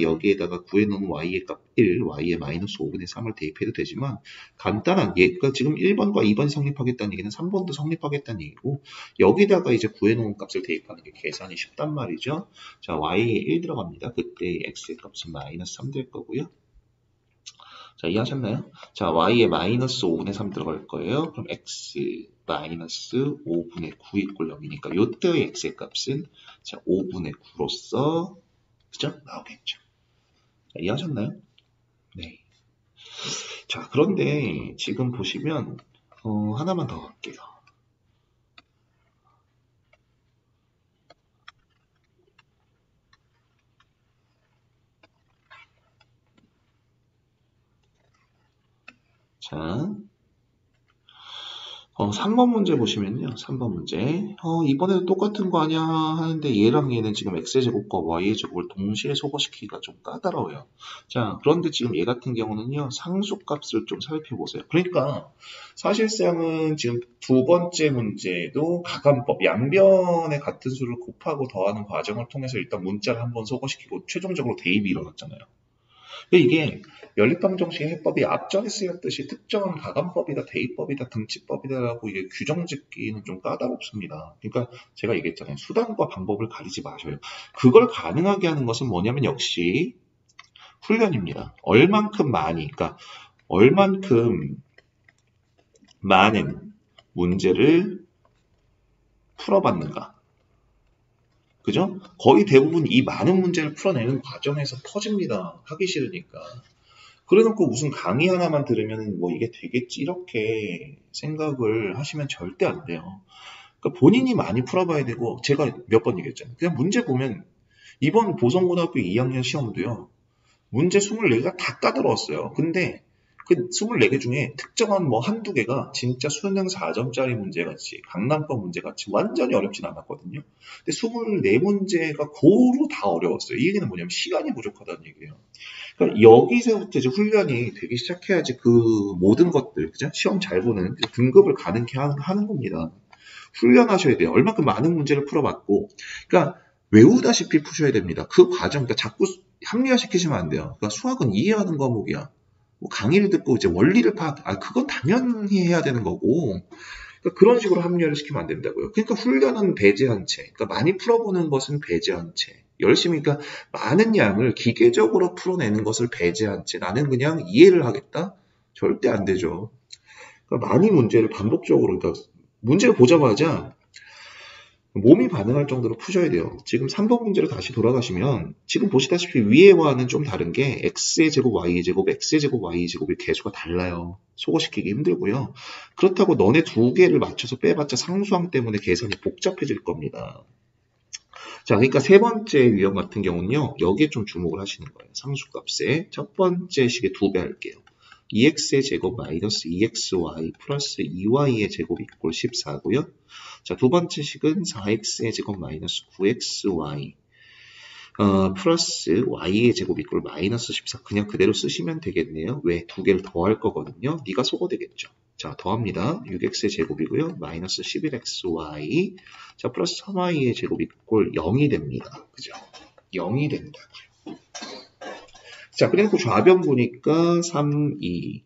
구해놓은 y의 값 1, y의 마이너스 5분의 3을 대입해도 되지만 간단한 그러니까 지금 1번과 2번이 성립하겠다는 얘기는 3번도 성립하겠다는 얘기고 여기다가 이제 구해놓은 값을 대입하는 게 계산이 쉽단 말이죠. 자, y에 1 들어갑니다. 그때 x의 값은 마이너스 3 될 거고요. 자, 이해하셨나요? 자, y에 마이너스 5분의 3 들어갈 거예요. 그럼 x 마이너스 5분의 9 이꼴 0이니까 요때의 x의 값은 자, 5분의 9로서 그죠? 나오겠죠. 자, 이해하셨나요? 네. 자, 그런데 지금 보시면 하나만 더 할게요. 자, 3번 문제 보시면요. 3번 문제. 이번에도 똑같은 거 아니야 하는데 얘랑 얘는 지금 x의 제곱과 y의 제곱을 동시에 소거시키기가 좀 까다로워요. 자, 그런데 지금 얘 같은 경우는요. 상수값을 좀 살펴보세요. 그러니까 사실상은 지금 두 번째 문제도 가감법, 양변의 같은 수를 곱하고 더하는 과정을 통해서 일단 문자를 한번 소거시키고 최종적으로 대입이 일어났잖아요. 이게 연립방정식의 해법이 앞전에 쓰였듯이 특정한 가감법이다, 대입법이다, 등치법이다라고 이게 규정 짓기는 좀 까다롭습니다. 그러니까 제가 얘기했잖아요. 수단과 방법을 가리지 마셔요. 그걸 가능하게 하는 것은 뭐냐면 역시 훈련입니다. 얼만큼 많은 문제를 풀어봤는가. 그죠? 거의 대부분 이 많은 문제를 풀어내는 과정에서 터집니다. 하기 싫으니까. 그래놓고 무슨 강의 하나만 들으면 뭐 이게 되겠지 이렇게 생각을 하시면 절대 안 돼요. 그러니까 본인이 많이 풀어봐야 되고 제가 몇 번 얘기했잖아요. 그냥 문제 보면 이번 보성고등학교 2학년 시험도요. 문제 24개가 다 까다로웠어요. 근데 그 24개 중에 특정한 뭐 한두 개가 진짜 수능 4점짜리 문제같이 강남법 문제같이 완전히 어렵진 않았거든요. 근데 24문제가 고루 다 어려웠어요. 이 얘기는 뭐냐면 시간이 부족하다는 얘기예요. 그러니까 여기서부터 이제 훈련이 되기 시작해야지 그 모든 것들, 그죠? 시험 잘 보는 등급을 가능케 하는 겁니다. 훈련하셔야 돼요. 얼마큼 많은 문제를 풀어봤고, 그러니까 외우다시피 푸셔야 됩니다. 그 과정, 그러니까 자꾸 합리화시키시면 안 돼요. 그러니까 수학은 이해하는 과목이야. 뭐 강의를 듣고 이제 원리를 그건 당연히 해야 되는 거고, 그러니까 그런 식으로 합리화를 시키면 안 된다고요. 그러니까 훈련은 배제한 채, 그러니까 많이 풀어보는 것은 배제한 채, 열심히, 그러니까 많은 양을 기계적으로 풀어내는 것을 배제한 채, 나는 그냥 이해를 하겠다? 절대 안 되죠. 그러니까 많이 문제를 반복적으로, 그러니까 문제를 보자마자 몸이 반응할 정도로 푸셔야 돼요. 지금 3번 문제로 다시 돌아가시면 지금 보시다시피 위에와는 좀 다른 게 x의 제곱, y의 제곱, x의 제곱, y의 제곱의 개수가 달라요. 소거시키기 힘들고요. 그렇다고 너네 두 개를 맞춰서 빼봤자 상수항 때문에 계산이 복잡해질 겁니다. 자, 그러니까 세 번째 유형 같은 경우는요. 여기에 좀 주목을 하시는 거예요. 상수값에 첫 번째 식의 2배 할게요. 2x의 제곱 마이너스 2xy 플러스 2y의 제곱 이꼴 14고요. 자, 두 번째 식은 4x의 제곱 마이너스 9xy 플러스 y의 제곱 이꼴 마이너스 14. 그냥 그대로 쓰시면 되겠네요. 왜? 두 개를 더할 거거든요. 네가 소거 되겠죠. 자, 더합니다. 6x의 제곱이고요. 마이너스 11xy. 자, 플러스 3y의 제곱 이꼴 0이 됩니다. 그죠? 0이 된다. 자, 그리고 좌변 보니까 3, 2.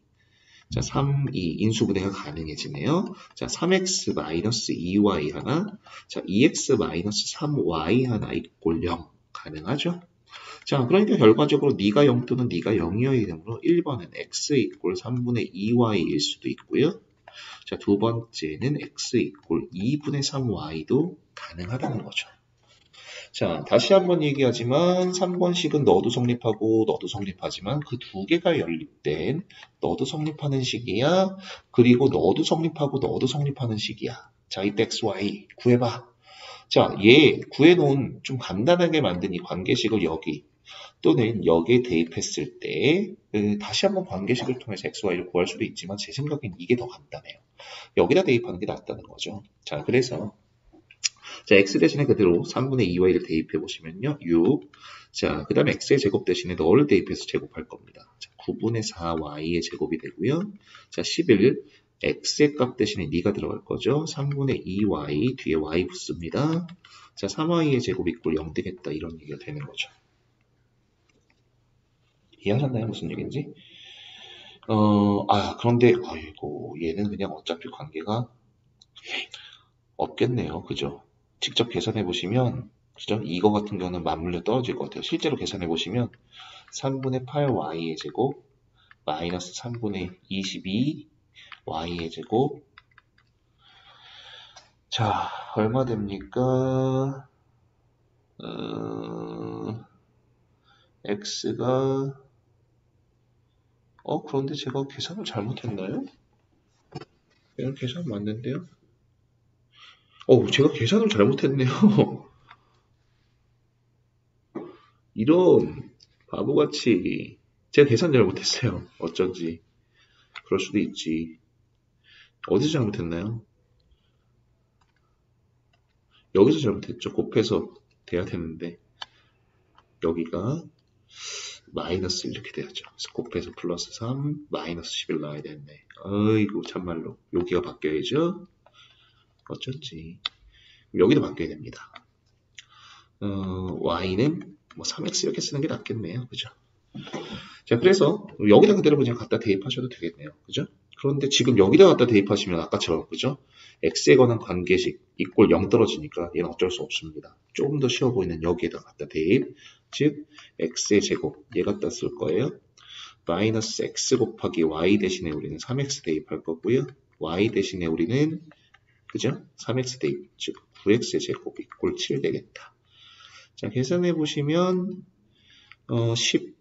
자, 3, 2. 인수분해가 가능해지네요. 자, 3x 마이너스 2y 하나. 자, 2x 마이너스 3y 하나 이꼴 0. 가능하죠? 자, 그러니까 결과적으로 네가 0 또는 네가 0이어야 되므로 1번은 x 이꼴 3분의 2y일 수도 있고요. 자, 두 번째는 x 이꼴 2분의 3y도 가능하다는 거죠. 자, 다시 한번 얘기하지만 3번식은 너도 성립하고 너도 성립하지만 그 두 개가 연립된 너도 성립하는 식이야. 그리고 너도 성립하고 너도 성립하는 식이야. 자, 이때 xy 구해봐. 자, 얘 구해놓은 좀 간단하게 만든 이 관계식을 여기 또는 여기에 대입했을 때 다시 한번 관계식을 통해서 xy를 구할 수도 있지만 제 생각엔 이게 더 간단해요. 여기다 대입하는 게 낫다는 거죠. 자, 그래서 자, x 대신에 그대로 3분의 2y를 대입해 보시면요. 6. 자, 그 다음에 x의 제곱 대신에 너를 대입해서 제곱할 겁니다. 자, 9분의 4y의 제곱이 되고요. 자, 11. x의 값 대신에 네가 들어갈 거죠. 3분의 2y 뒤에 y 붙습니다. 자, 3y의 제곱 이꼴 0 되겠다. 이런 얘기가 되는 거죠. 이해하셨나요? 무슨 얘기인지? 그런데 아이고 얘는 그냥 어차피 관계가 없겠네요. 그죠? 직접 계산해 보시면 그죠? 이거 같은 경우는 맞물려 떨어질 것 같아요. 실제로 계산해 보시면 3분의 8y의 제곱 마이너스 3분의 22y의 제곱 자, 얼마 됩니까? x가 그런데 제가 계산을 잘못했나요? 이건 계산 맞는데요? 제가 계산을 잘못했네요. 이런 바보같이 제가 계산 잘못했어요. 어쩐지. 그럴 수도 있지. 어디서 잘못했나요? 여기서 잘못했죠. 곱해서 돼야 되는데 여기가 마이너스 이렇게 돼야죠. 그래서 곱해서 플러스 3 마이너스 11 나와야 되는데 아이고 참말로 여기가 바뀌어야죠. 어쩐지. 여기도 바뀌어야 됩니다. y는 뭐 3x 이렇게 쓰는 게 낫겠네요. 그죠? 자, 그래서 여기다 그대로 그냥 갖다 대입하셔도 되겠네요. 그죠? 그런데 지금 여기다 갖다 대입하시면 아까처럼 그죠? x에 관한 관계식 이꼴 0 떨어지니까 얘는 어쩔 수 없습니다. 조금 더 쉬워 보이는 여기에다 갖다 대입, 즉 x의 제곱 얘 갖다 쓸 거예요. 마이너스 x 곱하기 y 대신에 우리는 3x 대입할 거고요. y 대신에 우리는 그죠? 3x 대입, 즉 9x의 제곱 이꼴 7 되겠다. 자, 계산해 보시면 10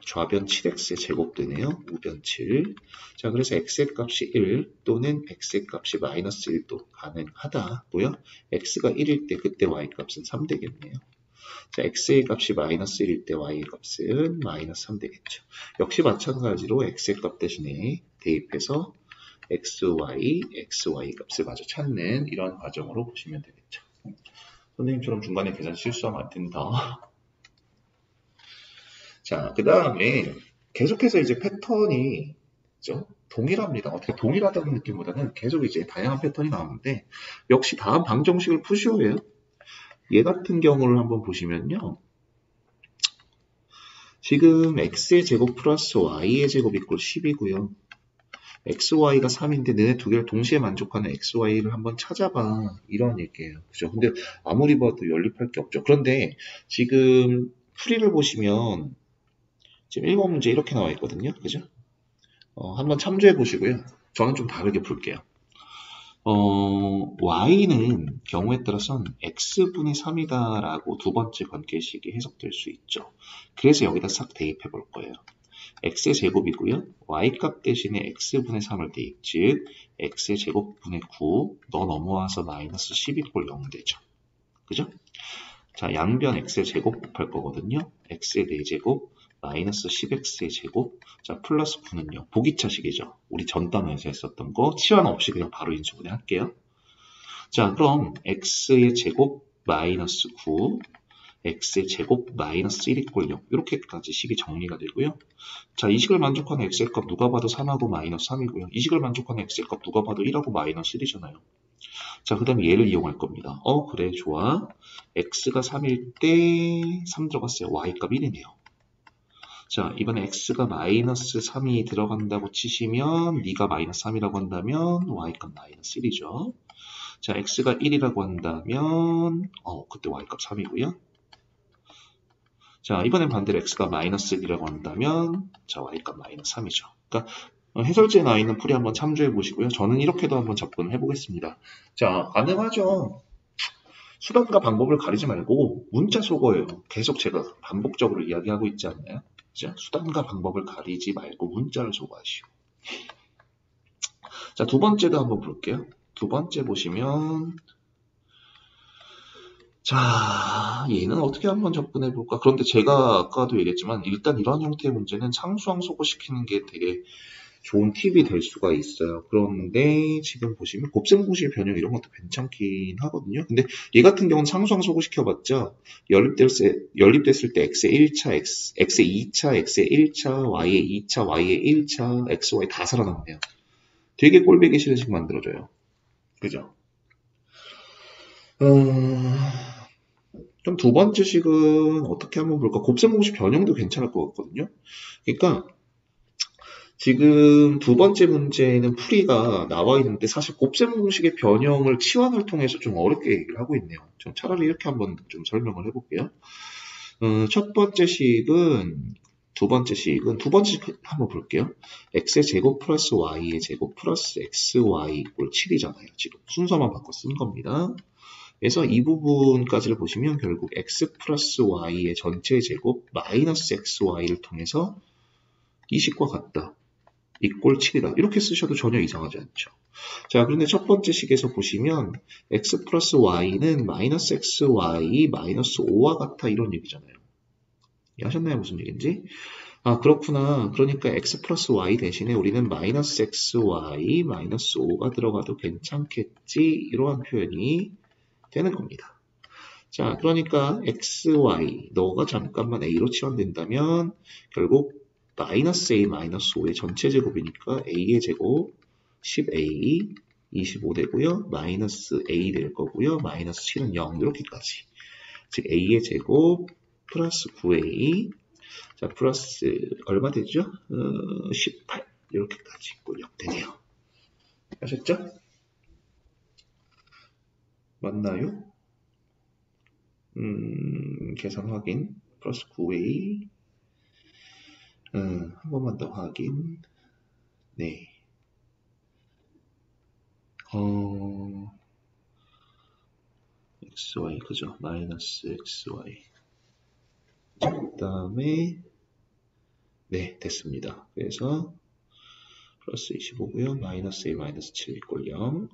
좌변 7x의 제곱 되네요. 우변 7. 자, 그래서 x의 값이 1 또는 x의 값이 마이너스 1도 가능하다고요. x가 1일 때 그때 y 값은 3 되겠네요. 자, x의 값이 마이너스 1일 때 y의 값은 마이너스 3 되겠죠. 역시 마찬가지로 x의 값 대신에 대입해서 xy 값을 마저 찾는 이런 과정으로 보시면 되겠죠. 선생님처럼 중간에 계산 실수하면 안 된다. 자, 그 다음에 계속해서 이제 패턴이 그죠? 동일합니다. 어떻게 동일하다는 느낌보다는 계속 이제 다양한 패턴이 나오는데 역시 다음 방정식을 푸시오예요. 얘 같은 경우를 한번 보시면요. 지금 x의 제곱 플러스 y의 제곱 이꼴 10이고요. xy가 3인데 너네 두 개를 동시에 만족하는 xy를 한번 찾아봐. 이런 얘기예요. 그죠? 근데 아무리 봐도 연립할 게 없죠. 그런데 지금 풀이를 보시면 지금 1번 문제 이렇게 나와 있거든요. 그죠? 한번 참조해 보시고요. 저는 좀 다르게 볼게요. y는 경우에 따라서는 x분의 3이다 라고 두 번째 관계식이 해석될 수 있죠. 그래서 여기다 싹 대입해 볼 거예요. x의 제곱이고요. y값 대신에 x분의 3을 대입, 즉 x의 제곱분의 9, 너 넘어와서 마이너스 10 이꼴 0 되죠. 그죠? 자, 양변 x의 제곱 곱할 거거든요. x의 4제곱 마이너스 10x의 제곱, 자 플러스 9는요. 보기차식이죠. 우리 전 단원에서 했었던 거 치환 없이 그냥 바로 인수분해 할게요. 자 그럼 x의 제곱 마이너스 9, x의 제곱 마이너스 1 이꼴 0 이렇게까지 식이 정리가 되고요. 자 이 식을 만족하는 x의 값 누가 봐도 3하고 마이너스 3이고요. 이 식을 만족하는 x의 값 누가 봐도 1하고 마이너스 1이잖아요. 자 그 다음에 얘를 이용할 겁니다. 그래 좋아. x가 3일 때 3 들어갔어요. y값 1이네요. 자 이번에 x가 마이너스 3이 들어간다고 치시면 네가 마이너스 3이라고 한다면 y값 마이너스 1이죠. 자 x가 1이라고 한다면 그때 y값 3이고요. 자 이번엔 반대로 x가 마이너스 1이라고 한다면 자 y값 마이너스 3이죠. 그러니까 해설지에 나와 있는 풀이 한번 참조해 보시고요. 저는 이렇게도 한번 접근을 해보겠습니다. 자 가능하죠. 수단과 방법을 가리지 말고 문자 속어요. 계속 제가 반복적으로 이야기하고 있지 않나요? 자, 수단과 방법을 가리지 말고 문자를 속어하시오. 자, 두 번째도 한번 볼게요. 두 번째 보시면 자, 얘는 어떻게 한번 접근해 볼까? 그런데 제가 아까도 얘기했지만 일단 이런 형태의 문제는 상수항 소거시키는 게 되게 좋은 팁이 될 수가 있어요. 그런데 지금 보시면 곱셈공식의 변형 이런 것도 괜찮긴 하거든요. 근데 얘 같은 경우는 상수항 소거시켜봤자 연립됐을 때 x의 1차, x의 2차, x의 1차, y의 2차, y의 1차, x, y 다 살아남네요. 되게 꼴보기 싫은 식 만들어줘요. 그죠? 그럼 두 번째 식은 어떻게 한번 볼까? 곱셈공식 변형도 괜찮을 것 같거든요. 그러니까 지금 두 번째 문제는 풀이가 나와 있는데 사실 곱셈공식의 변형을 치환을 통해서 좀 어렵게 얘기를 하고 있네요. 좀 차라리 이렇게 한번 좀 설명을 해볼게요. 첫 번째 식은 두 번째 식 한번 볼게요. x의 제곱 플러스 y의 제곱 플러스 xy 이꼴 7이잖아요. 지금 순서만 바꿔 쓴 겁니다. 그래서 이 부분까지를 보시면 결국 x 플러스 y의 전체 제곱 마이너스 xy를 통해서 이 식과 같다. 이꼴 7이다. 이렇게 쓰셔도 전혀 이상하지 않죠. 자, 그런데 첫 번째 식에서 보시면 x 플러스 y는 마이너스 xy 마이너스 5와 같아 이런 얘기잖아요. 이해하셨나요? 무슨 얘기인지? 아, 그렇구나. 그러니까 x 플러스 y 대신에 우리는 마이너스 xy 마이너스 5가 들어가도 괜찮겠지 이러한 표현이 되는 겁니다. 자, 그러니까 xy 너가 잠깐만 a로 치환된다면 결국 마이너스 a 마이너스 5의 전체 제곱이니까 a의 제곱 10a 25 되고요. 마이너스 a 될 거고요. 마이너스 7은 0 이렇게까지. 즉 a의 제곱 플러스 9a 자 플러스 얼마 되죠? 18 이렇게까지 꼴0 되네요. 아셨죠? 맞나요? 계산 확인 플러스 9a 한 번만 더 확인. 네. xy 그죠? 마이너스 xy. 그 다음에 네 됐습니다. 그래서 플러스 25고요. 마이너스 a 마이너스 7 이꼴 0.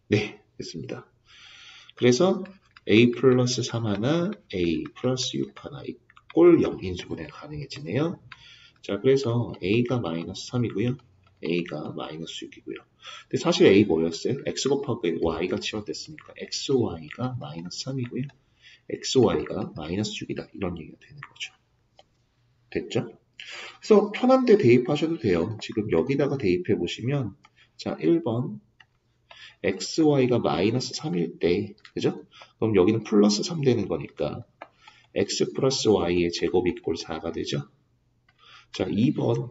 네 됐습니다. 그래서 a 플러스 3 하나 a 플러스 6 하나 이꼴 0 인수분해 가능해지네요. 자, 그래서 a가 마이너스 3이고요. a가 마이너스 6이고요. 근데 사실 a 뭐였어요? x 곱하기 y가 치환됐으니까 xy가 마이너스 3이고요. xy가 마이너스 6이다. 이런 얘기가 되는 거죠. 됐죠? 그래서 편한 데 대입하셔도 돼요. 지금 여기다가 대입해 보시면 자, 1번 xy가 마이너스 3일 때 그죠? 그럼 여기는 플러스 3 되는 거니까 x 플러스 y의 제곱 이꼴 4가 되죠? 자, 2번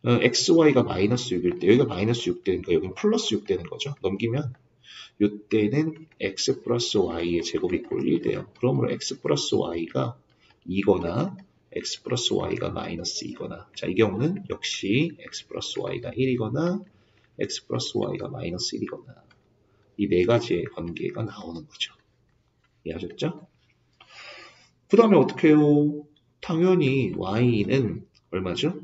xy가 마이너스 6일 때 여기가 마이너스 6 되니까 여기는 플러스 6 되는 거죠. 넘기면 이때는 x 플러스 y의 제곱 이꼴 1 돼요. 그러므로 x 플러스 y가 2거나 x 플러스 y가 마이너스 2거나 자, 이 경우는 역시 x 플러스 y가 1이거나 x 플러스 y가 마이너스 1이거나 이 네 가지의 관계가 나오는 거죠. 이해하셨죠? 그 다음에 어떻게 해요? 당연히 y는 얼마죠?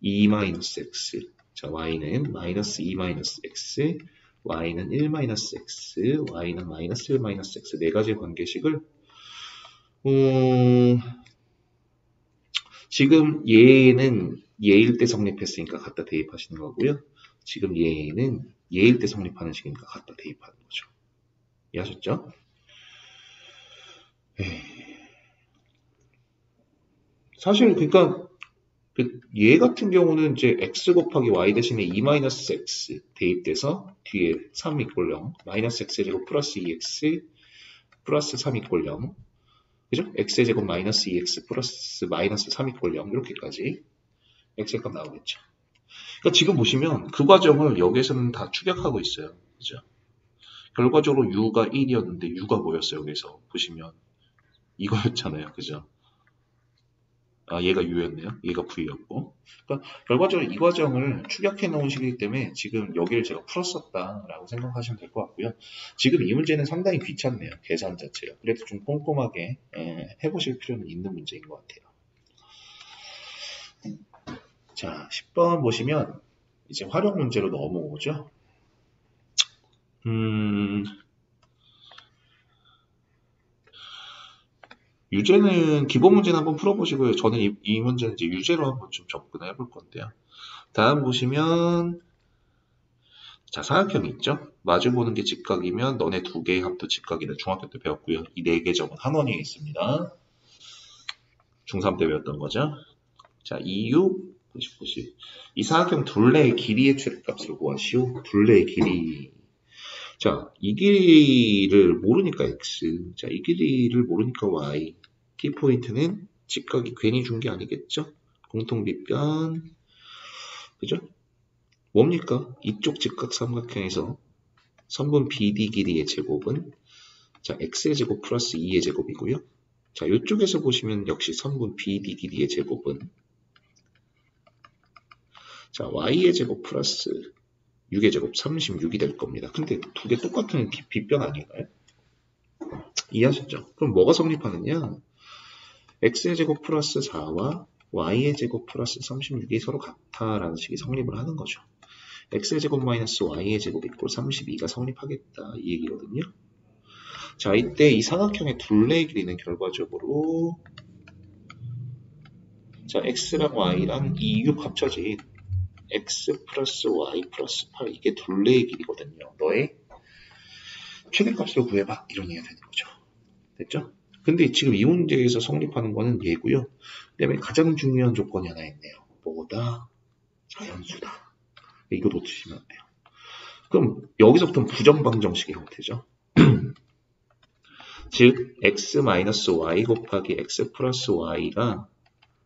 2-x. 자, y는 마이너스 2-x, y는 1-x, y는 마이너스 1-x 네 가지의 관계식을 지금 얘는 얘일 때 성립했으니까 갖다 대입하시는 거고요. 지금 얘는 얘일 때 성립하는 식이니까 갖다 대입하는 거죠. 이해하셨죠? 사실 그러니까 얘 같은 경우는 이제 x 곱하기 y 대신에 2-x 대입돼서 뒤에 3 이꼴 0, 마이너스 x제곱 플러스 2x 플러스 3 이꼴 0, 그죠? x제곱 마이너스 2x 플러스 마이너스 3 이꼴 0 이렇게까지 x의 값 나오겠죠. 그러니까 지금 보시면 그 과정을 여기에서는 다 추격하고 있어요. 그죠? 결과적으로 u가 1이었는데 u가 뭐였어요? 여기서 보시면 이거였잖아요. 그죠? 아, 얘가 u였네요. 얘가 v였고. 그러니까 결과적으로 이 과정을 추격해 놓은 식이기 때문에 지금 여기를 제가 풀었었다라고 생각하시면 될 것 같고요. 지금 이 문제는 상당히 귀찮네요. 계산 자체가. 그래도 좀 꼼꼼하게 해보실 필요는 있는 문제인 것 같아요. 자, 10번 보시면 이제 활용 문제로 넘어오죠. 유제는 기본 문제는 한번 풀어보시고요. 저는 이 문제는 이제 유제로 한번 좀 접근해 볼 건데요. 다음 보시면 자, 사각형이 있죠. 마주보는 게 직각이면 너네 두 개의 합도 직각이다. 중학교 때 배웠고요. 이 네 개 점은 한 원위에 있습니다. 중3 때 배웠던 거죠. 자, 2,6, 90. 이 사각형 둘레의 길이의 최대값을 구하시오. 둘레의 길이. 자, 이 길이를 모르니까 x. 자, 이 길이를 모르니까 y. 키포인트는 직각이 괜히 준 게 아니겠죠? 공통빗변. 그죠? 뭡니까? 이쪽 직각 삼각형에서 선분 BD 길이의 제곱은 자, x의 제곱 플러스 2의 제곱이고요. 자, 이쪽에서 보시면 역시 선분 BD 길이의 제곱은 자, y의 제곱 플러스 6의 제곱 36이 될 겁니다. 근데 두 개 똑같은 빗변 아닌가요? 이해하셨죠? 그럼 뭐가 성립하느냐? x의 제곱 플러스 4와 y의 제곱 플러스 36이 서로 같다라는 식이 성립을 하는 거죠. x의 제곱 마이너스 y의 제곱 이꼴 32가 성립하겠다 이 얘기거든요. 자, 이때 이 삼각형의 둘레의 길이는 결과적으로 자, x랑 y랑 2, 6 합쳐진 x 플러스 y 플러스 8 이게 둘레의 길이거든요. 너의 최대값을 구해봐 이런 얘기가 되는 거죠. 됐죠? 근데 지금 이 문제에서 성립하는 거는 얘고요. 그다음에 가장 중요한 조건이 하나 있네요. 뭐다? 자연수다. 이거 놓치시면 안 돼요. 그럼 여기서부터는 부정방정식의 형태죠. 즉 x-y 곱하기 x 플러스 y가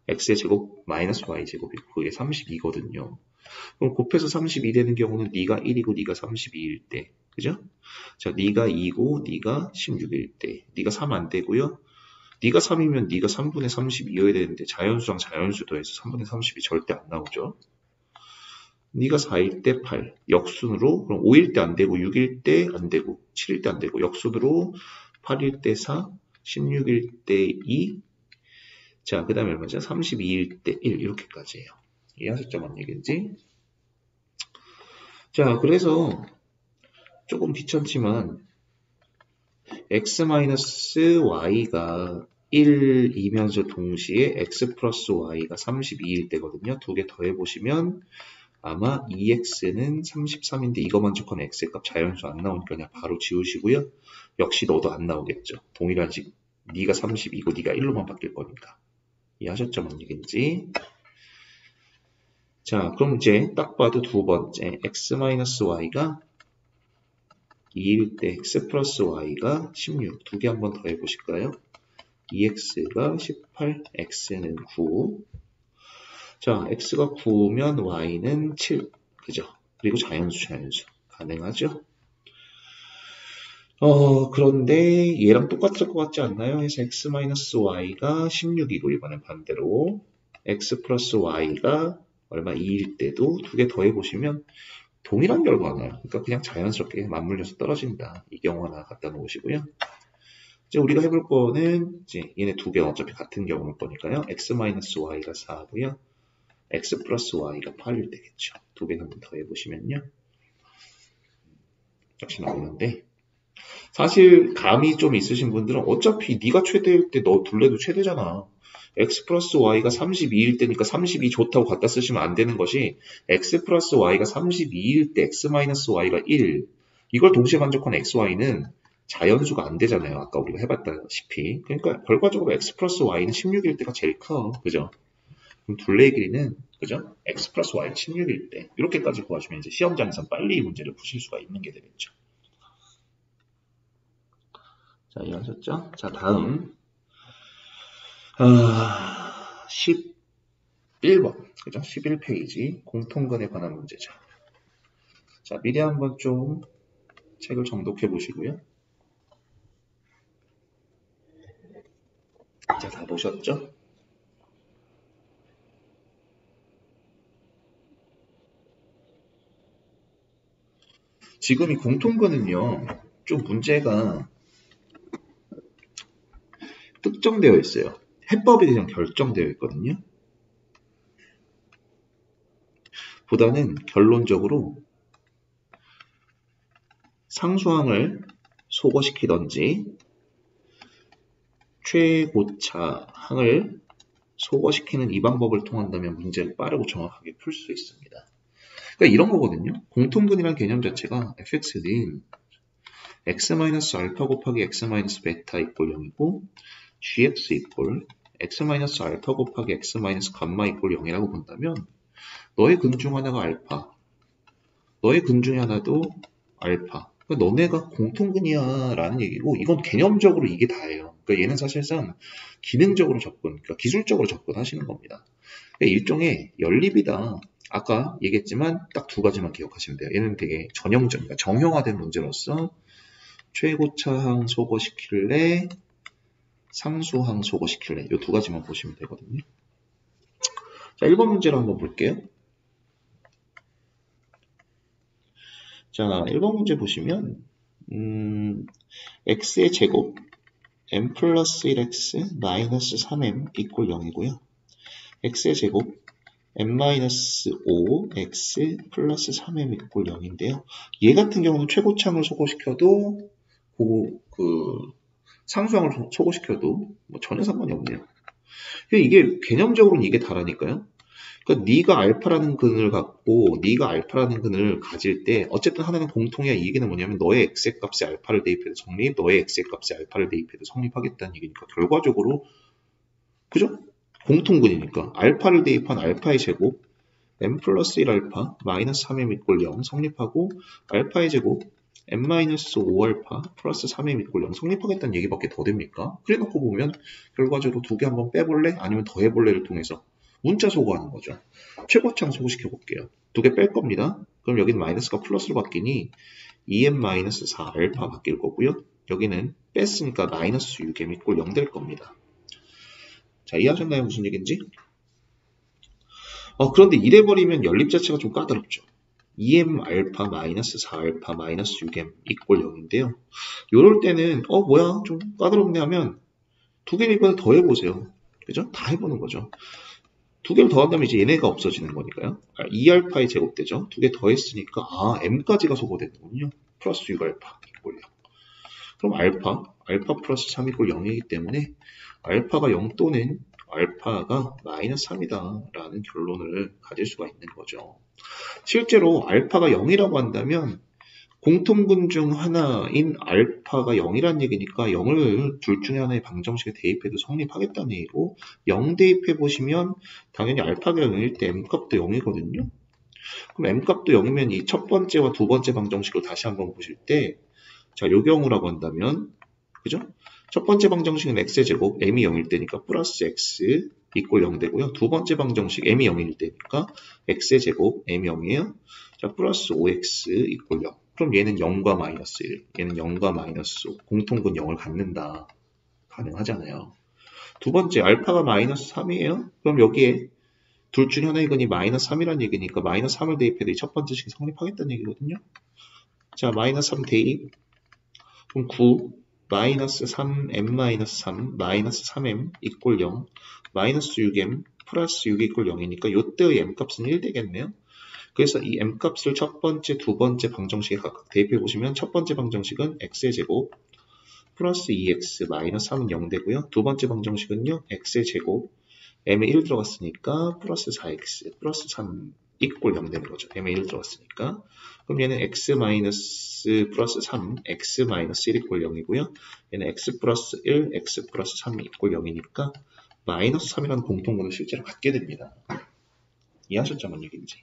x의 제곱 마이너스 y 제곱이고 그게 32거든요. 그럼 곱해서 32 되는 경우는 네가 1이고 네가 32일 때, 그죠? 자, 네가 2고 네가 16일 때, 네가 3 안 되고요. 네가 3이면 네가 3분의 32여야 되는데 자연수랑 자연수 더해서 3분의 30이 절대 안 나오죠. 네가 4일 때 8, 역순으로 그럼 5일 때 안 되고 6일 때 안 되고 7일 때 안 되고 역순으로 8일 때 4, 16일 때 2, 자, 그 다음에 얼마죠? 32일 때 1 이렇게까지예요. 이해하셨죠? 뭔 얘기인지? 자, 그래서 조금 귀찮지만 x-y가 1이면서 동시에 x 플러스 y가 32일 때거든요. 두 개 더해보시면 아마 2x는 33인데 이거만 적어는 x의 값 자연수 안 나오니까 그냥 바로 지우시고요. 역시 너도 안 나오겠죠. 동일한 식. 네가 32고 네가 1로만 바뀔 거니까. 이해하셨죠? 뭔 얘기인지? 자, 그럼 이제 딱 봐도 두 번째 x-y가 2일 때 x 플러스 y가 16. 두 개 한번 더 해보실까요? 2x가 18, x는 9. 자, x가 9면 y는 7. 그죠? 그리고 자연수. 가능하죠? 그런데 얘랑 똑같을 것 같지 않나요? 그래서 x-y가 16이고 이번엔 반대로 x 플러스 y가 얼마 2일 때도 두 개 더해보시면 동일한 결과가 나요. 그러니까 그냥 자연스럽게 맞물려서 떨어진다. 이 경우 하나 갖다 놓으시고요. 이제 우리가 해볼 거는 이제 얘네 두 개 어차피 같은 경우일 거니까요. x-y가 4고요. x 플러스 y가 8일 되겠죠. 두 개 한번 더 해보시면요. 역시 나오는데 사실 감이 좀 있으신 분들은 어차피 네가 최대일 때 너 둘레도 최대잖아. x 플러스 y가 32일 때니까 32 좋다고 갖다 쓰시면 안 되는 것이 x 플러스 y가 32일 때 x 마이너스 y가 1 이걸 동시에 만족하는 xy는 자연수가 안 되잖아요. 아까 우리가 해봤다시피. 그러니까 결과적으로 x 플러스 y는 16일 때가 제일 커. 그죠? 그럼 둘레의 길이는 그죠? x 플러스 y 16일 때 이렇게까지 구하시면 이제 시험장에서 빨리 이 문제를 푸실 수가 있는 게 되겠죠. 자, 이해하셨죠? 자, 다음 11번 그죠? 11페이지 공통근에 관한 문제죠. 자, 미리 한번 좀 책을 정독해 보시고요. 자, 다 보셨죠? 지금 이 공통근은요, 좀 문제가 특정되어 있어요. 해법이 그냥 결정되어 있거든요. 보다는 결론적으로 상수항을 소거시키던지 최고차항을 소거시키는 이 방법을 통한다면 문제를 빠르고 정확하게 풀 수 있습니다. 그러니까 이런 거거든요. 공통근이라는 개념 자체가 fx는 x-알파 곱하기 x-베타 이꼴 0이고 gx 이꼴 x-알파 곱하기 x-감마 이꼴 0이라고 본다면 너의 근 중 하나가 알파, 너의 근 중에 하나도 알파. 그러니까 너네가 공통근이야 라는 얘기고 이건 개념적으로 이게 다예요. 그러니까 얘는 사실상 기능적으로 접근, 그러니까 기술적으로 접근하시는 겁니다. 그러니까 일종의 연립이다. 아까 얘기했지만 딱 두 가지만 기억하시면 돼요. 얘는 되게 전형적, 그러니까 정형화된 문제로서 최고차항 소거시킬래, 상수항 소거시킬래 이 두 가지만 보시면 되거든요. 자, 1번 문제로 한번 볼게요. 자, 1번 문제 보시면 x의 제곱 m 플러스 1x 마이너스 3m 이꼴 0이고요. x의 제곱 m-5 x 플러스 3m 이꼴 0인데요. 얘 같은 경우는 최고차항을 소거시켜도 상수항을 소거시켜도 뭐 전혀 상관이 없네요. 이게 개념적으로는 이게 다라니까요. 그러니까 네가 알파라는 근을 갖고 네가 알파라는 근을 가질 때 어쨌든 하나는 공통이야. 이 얘기는 뭐냐면 너의 x의 값에 알파를 대입해도 성립, 너의 x의 값에 알파를 대입해도 성립하겠다는 얘기니까 결과적으로 그죠? 공통근이니까 알파를 대입한 알파의 제곱 m 플러스 1알파 마이너스 3m 이꼴 0 성립하고 알파의 제곱 m-5알파 플러스 3m 이꼴 0 성립하겠다는 얘기밖에 더 됩니까? 그래 놓고 보면 결과적으로 두 개 한번 빼볼래? 아니면 더 해볼래를 통해서 문자 소거하는 거죠. 최고차항 소거시켜 볼게요. 두 개 뺄 겁니다. 그럼 여기는 마이너스가 플러스로 바뀌니 2m-4 알파 바뀔 거고요. 여기는 뺐으니까 마이너스 6m 이꼴 0 될 겁니다. 자, 이해하셨나요? 무슨 얘기인지? 그런데 이래버리면 연립 자체가 좀 까다롭죠. 2m 알파 마이너스 4 알파 마이너스 6m 이꼴 0인데요. 요럴 때는 뭐야 좀 까다롭네 하면 두 개를 이번에 더 해보세요. 그죠? 다 해보는 거죠. 두 개를 더한다면 이제 얘네가 없어지는 거니까요. 2알파의 제곱되죠. 두 개 더했으니까 m까지가 소거되는군요. 플러스 6알파 이꼴 0. 그럼 알파 플러스 3 이꼴 0이기 때문에 알파가 0 또는 알파가 마이너스 3이다 라는 결론을 가질 수가 있는 거죠. 실제로 알파가 0이라고 한다면 공통근 중 하나인 알파가 0이라는 얘기니까 0을 둘 중에 하나의 방정식에 대입해도 성립하겠다는 얘기고 0 대입해 보시면 당연히 알파가 0일 때 m값도 0이거든요. 그럼 m값도 0이면 이 첫 번째와 두 번째 방정식을 다시 한번 보실 때 자, 요 경우라고 한다면 그죠? 첫 번째 방정식은 x의 제곱 m이 0일 때니까 플러스 x 이꼴 0 되고요. 두 번째 방정식 m이 0일 때니까 x의 제곱 m이 0이에요. 자, 플러스 5x 이꼴 0. 그럼 얘는 0과 마이너스 1, 얘는 0과 마이너스 5, 공통근 0을 갖는다. 가능하잖아요. 두 번째, 알파가 마이너스 3이에요. 그럼 여기에 둘 중 하나의 근이 마이너스 3이라는 얘기니까 마이너스 3을 대입해도 이 첫 번째 식이 성립하겠다는 얘기거든요. 자, 마이너스 3 대입. 그럼 9, 마이너스 3m-3, 마이너스 3m 이꼴 0, 마이너스 6m 플러스 6 이꼴 0이니까 요때의 m값은 1 되겠네요. 그래서 이 m값을 첫 번째, 두 번째 방정식에 각각 대입해 보시면 첫 번째 방정식은 x의 제곱 플러스 2x 마이너스 3은 0 되고요. 두 번째 방정식은요. x의 제곱 m에 1 들어갔으니까 플러스 4x 플러스 3 이꼴 0 되는 거죠. m에 1 들어갔으니까. 그럼 얘는 x 마이너스 플러스 3, x 마이너스 1 이꼴 0이고요. 얘는 x 플러스 1, x 플러스 3 이꼴 0이니까 마이너스 3이라는 공통분을 실제로 갖게 됩니다. 이해하셨죠? 뭔 얘기인지.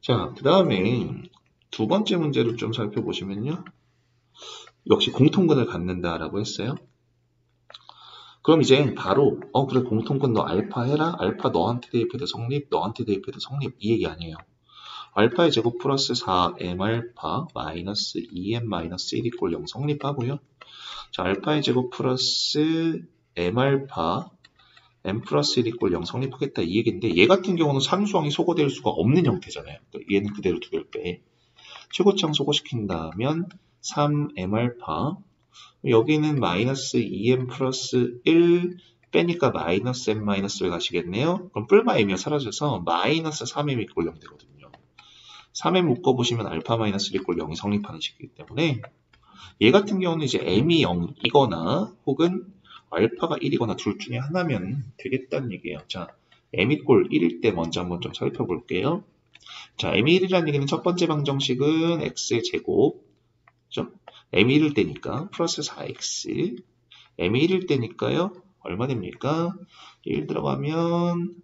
자, 그 다음에 두 번째 문제를 좀 살펴보시면요. 역시 공통근을 갖는다라고 했어요. 그럼 이제 바로 그래 공통근 너 알파 해라. 알파 너한테 대입해도 성립, 너한테 대입해도 성립. 이 얘기 아니에요. 알파의 제곱 플러스 4m 알파 마이너스 2m 마이너스 1 이꼴 0 성립하고요. 자, 알파의 제곱 플러스 m 알파 m 플러스 1 이꼴 0 성립하겠다 이 얘기인데 얘 같은 경우는 산수항이 소거될 수가 없는 형태잖아요. 얘는 그대로 두 개를 빼. 최고차항 소거시킨다면 3m 알파 여기는 마이너스 2m 플러스 1 빼니까 마이너스 m 마이너스 왜 가시겠네요. 그럼 뿔마 m이 사라져서 마이너스 3m 이꼴 0 되거든요. 3m 묶어보시면 알파 마이너스 1 이꼴 0이 성립하는 식이기 때문에 얘 같은 경우는 이제 m이 0이거나 혹은 알파가 1이거나 둘 중에 하나면 되겠다는 얘기예요. 자, m 이꼴 1일 때 먼저 한번 좀 살펴볼게요. 자, m이 1이라는 얘기는 첫 번째 방정식은 x의 제곱, 그죠? m이 1일 때니까 플러스 4x, m이 1일 때니까요. 얼마 됩니까? 1 들어가면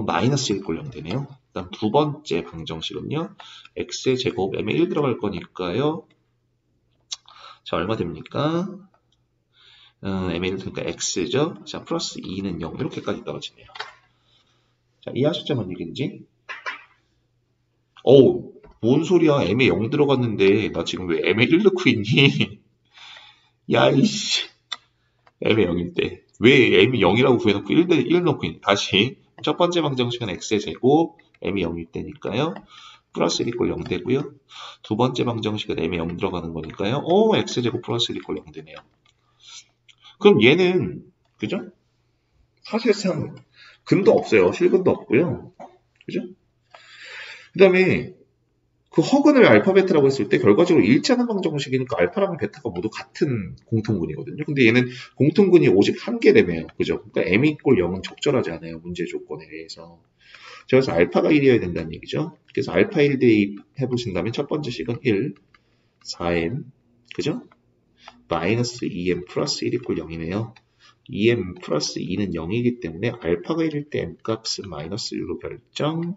마이너스 1 이꼴 0 되네요. 그 다음 두 번째 방정식은요. x의 제곱, m에 1 들어갈 거니까요. 자, 얼마 됩니까? m에 1 들어가니까 x죠. 자, 플러스 2는 0 이렇게까지 떨어지네요. 자, 이해하셨죠? 뭔 얘기인지? 어우, 뭔 소리야. m에 0 들어갔는데 나 지금 왜 m에 1 넣고 있니? 야, 이씨. m에 0일 때. 왜 m이 0이라고 구해놓고 1 넣고 있니? 다시. 첫 번째 방정식은 x의 제곱, m이 0일 때니까요. 플러스 1 이꼴 0 되고요. 두 번째 방정식은 m에 0 들어가는 거니까요. x의 제곱 플러스 1 이꼴 0 되네요. 그럼 얘는, 그죠? 사실상 근도 없어요. 실근도 없고요. 그죠? 그 다음에 그 허근을 알파 베타라고 했을 때 결과적으로 일치하는 방정식이니까 알파랑 베타가 모두 같은 공통근이거든요. 근데 얘는 공통근이 오직 한 개래매요. 그죠? 그러니까 m 이꼴 0은 적절하지 않아요. 문제 조건에 의해서. 그래서 알파가 1이어야 된다는 얘기죠. 그래서 알파 1 대입해 보신다면 첫 번째 식은 1, 4m, 그죠? 마이너스 2m 플러스 1 이꼴 0이네요. 2m 플러스 2는 0이기 때문에 알파가 1일 때 m 값은 마이너스 1로 결정.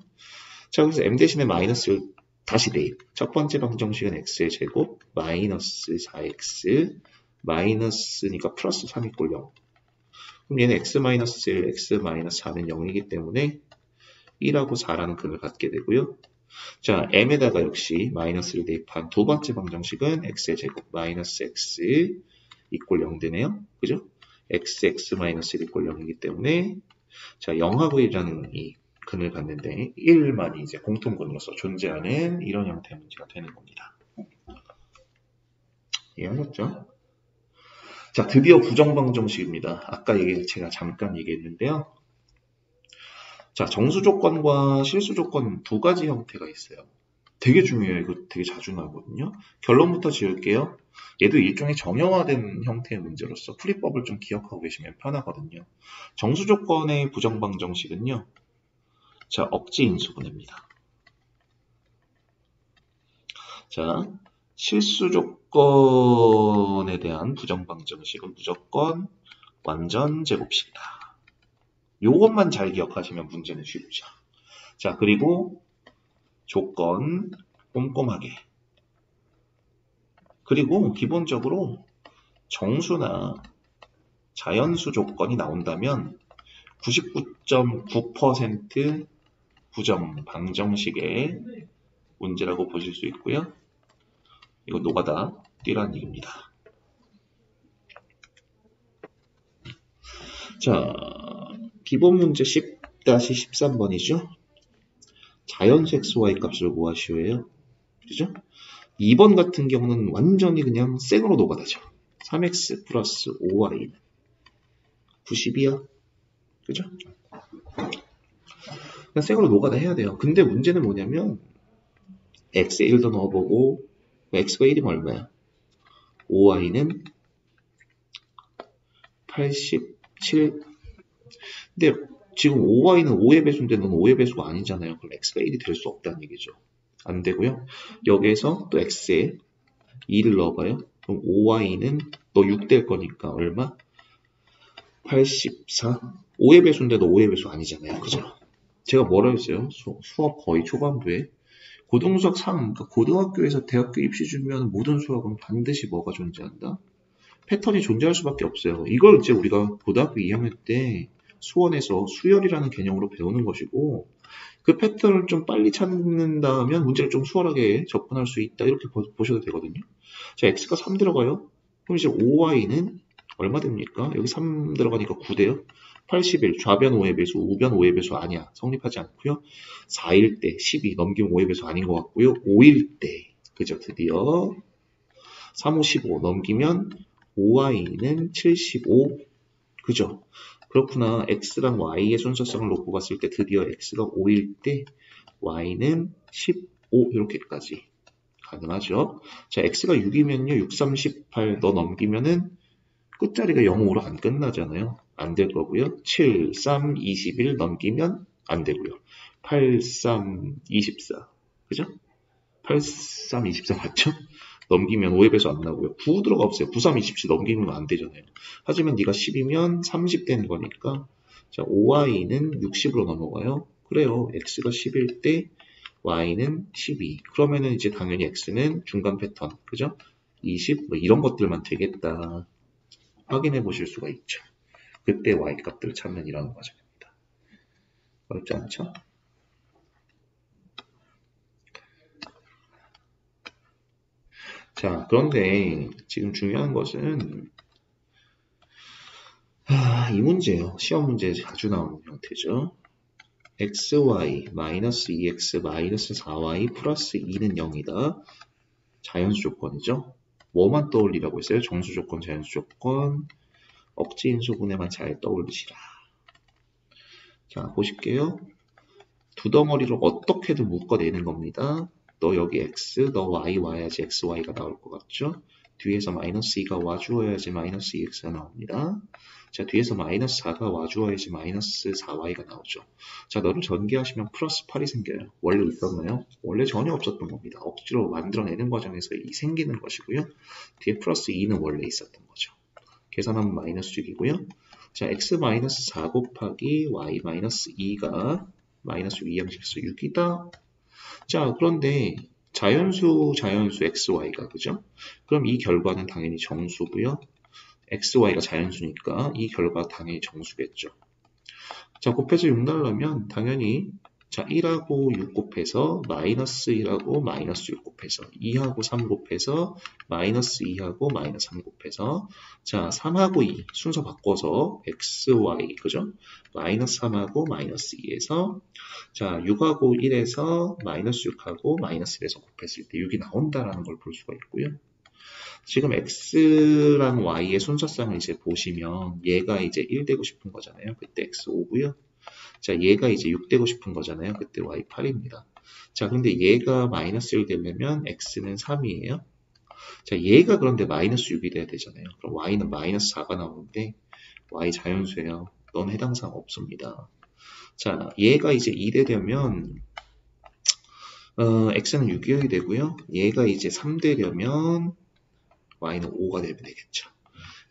자, 그래서 m 대신에 마이너스 1 다시 대입. 첫 번째 방정식은 x의 제곱 마이너스 4x 마이너스니까 플러스 3 이꼴 0. 그럼 얘는 x 마이너스 1, x 마이너스 4는 0이기 때문에 1하고 4라는 근을 갖게 되고요. 자, m에다가 역시 마이너스를 대입한 두 번째 방정식은 x의 제곱 마이너스 x 이꼴 0 되네요. 그죠? x 마이너스 1 이꼴 0이기 때문에 자, 0하고 1이라는 이 근을 갖는데 1만이 이제 공통근으로서 존재하는 이런 형태의 문제가 되는 겁니다. 이해하셨죠? 자, 드디어 부정방정식입니다. 아까 제가 잠깐 얘기했는데요. 자, 정수조건과 실수조건 두 가지 형태가 있어요. 되게 중요해요. 이거 되게 자주 나오거든요. 결론부터 지을게요. 얘도 일종의 정형화된 형태의 문제로서 풀이법을 좀 기억하고 계시면 편하거든요. 정수조건의 부정방정식은요. 자, 억지인수분해입니다. 자, 실수조건에 대한 부정방정식은 무조건 완전 제곱식이다. 요것만 잘 기억하시면 문제는 쉽죠. 자, 그리고 조건 꼼꼼하게. 그리고 기본적으로 정수나 자연수 조건이 나온다면 99.9% 부정 방정식의 문제라고 보실 수 있고요. 이거 노가다 뛰라는 얘기입니다. 자, 기본 문제 10-13번이죠. 자연수 xy 값을 구하시오예요. 그죠? 2번 같은 경우는 완전히 그냥 생으로 노가다죠. 3x 플러스 5y 90이야. 그죠? 그냥 새 걸로 노가다 해야 돼요. 근데 문제는 뭐냐면 x에 1도 넣어보고 x가 1이면 얼마야? 5y는 87. 근데 지금 5y는 5의 배수인데 넌 5의 배수가 아니잖아요. 그럼 x가 1이 될 수 없다는 얘기죠. 안 되고요. 여기에서 또 x에 2를 넣어봐요. 그럼 5y는 너 6 될 거니까 얼마? 84. 5의 배수인데 너 5의 배수 아니잖아요. 그죠? 제가 뭐라 했어요? 수업 거의 초반부에 고등수학 3, 그러니까 고등학교에서 대학교 입시 주면 모든 수학은 반드시 뭐가 존재한다? 패턴이 존재할 수밖에 없어요. 이걸 이제 우리가 고등학교 2학년 때 수원에서 수열이라는 개념으로 배우는 것이고, 그 패턴을 좀 빨리 찾는다면 문제를 좀 수월하게 접근할 수 있다. 이렇게 보셔도 되거든요. 자, x가 3 들어가요. 그럼 이제 5y는 얼마 됩니까? 여기 3 들어가니까 9돼요. 81, 좌변 5의 배수, 우변 5의 배수 아니야. 성립하지 않고요. 4일 때 12 넘기면 5의 배수 아닌 것 같고요. 5일 때, 그죠? 드디어 3, 5, 15 넘기면 5y는 75, 그죠? 그렇구나. x랑 y의 순서성을 놓고 봤을 때 드디어 x가 5일 때 y는 15 이렇게까지 가능하죠. 자, x가 6이면요. 6, 3, 18 너 넘기면은 끝자리가 0, 5로 안 끝나잖아요. 안 될 거고요. 7, 3, 21 넘기면 안 되고요. 8, 3, 24 그죠? 8, 3, 24 맞죠? 넘기면 5의 배수 안 나고요. 9 들어가 없어요. 9, 3, 27 넘기면 안 되잖아요. 하지만 네가 10이면 30 되는 거니까 자 5y는 60으로 넘어가요. 그래요. x가 10일 때 y는 12. 그러면은 이제 당연히 x는 중간 패턴, 그죠? 20, 뭐 이런 것들만 되겠다. 확인해 보실 수가 있죠. 그때 y 값들을 찾는 이런 과정입니다. 어렵지 않죠? 자, 그런데 지금 중요한 것은 이 문제예요. 시험 문제에 자주 나오는 형태죠. xy 마이너스 2x 마이너스 4y 플러스 2는 0이다. 자연수 조건이죠. 뭐만 떠올리라고 했어요? 정수 조건, 자연수 조건, 억지 인수분해만 잘 떠올리시라. 자, 보실게요. 두 덩어리로 어떻게든 묶어내는 겁니다. 너 여기 x, 너 y 와야지 xy가 나올 것 같죠? 뒤에서 마이너스 2가 와주어야지 마이너스 2x가 나옵니다. 자, 뒤에서 마이너스 4가 와주어야지 마이너스 4y가 나오죠. 자, 너를 전개하시면 플러스 8이 생겨요. 원래 있었나요? 원래 전혀 없었던 겁니다. 억지로 만들어내는 과정에서 이 생기는 것이고요. 뒤에 플러스 2는 원래 있었던 거죠. 계산하면 마이너스 6이고요. 자, x 마이너스 4 곱하기 y 마이너스 2가 마이너스 2양식에서 6이다. 자, 그런데 자연수 xy가 그죠? 그럼 이 결과는 당연히 정수고요. xy가 자연수니까 이 결과 당연히 정수겠죠. 자, 곱해서 6 나려면 당연히 자 1하고 6 곱해서 마이너스 1하고 마이너스 6 곱해서 2하고 3 곱해서 마이너스 2하고 마이너스 3 곱해서 자 3하고 2 순서 바꿔서 xy 그죠? 마이너스 3하고 마이너스 2에서 자 6하고 1에서 마이너스 6하고 마이너스 1에서 곱했을 때 6이 나온다라는 걸 볼 수가 있고요. 지금 x랑 y의 순서상을 이제 보시면 얘가 이제 1 되고 싶은 거잖아요. 그때 x 5고요. 자, 얘가 이제 6 되고 싶은 거잖아요. 그때 y 8입니다. 자, 근데 얘가 마이너스 1 되려면 x는 3이에요. 자, 얘가 그런데 마이너스 6이 돼야 되잖아요. 그럼 y는 마이너스 4가 나오는데 y 자연수예요. 넌 해당사항 없습니다. 자, 얘가 이제 2 되려면 x는 6이어야 되고요. 얘가 이제 3 되려면 y는 5가 되면 되겠죠.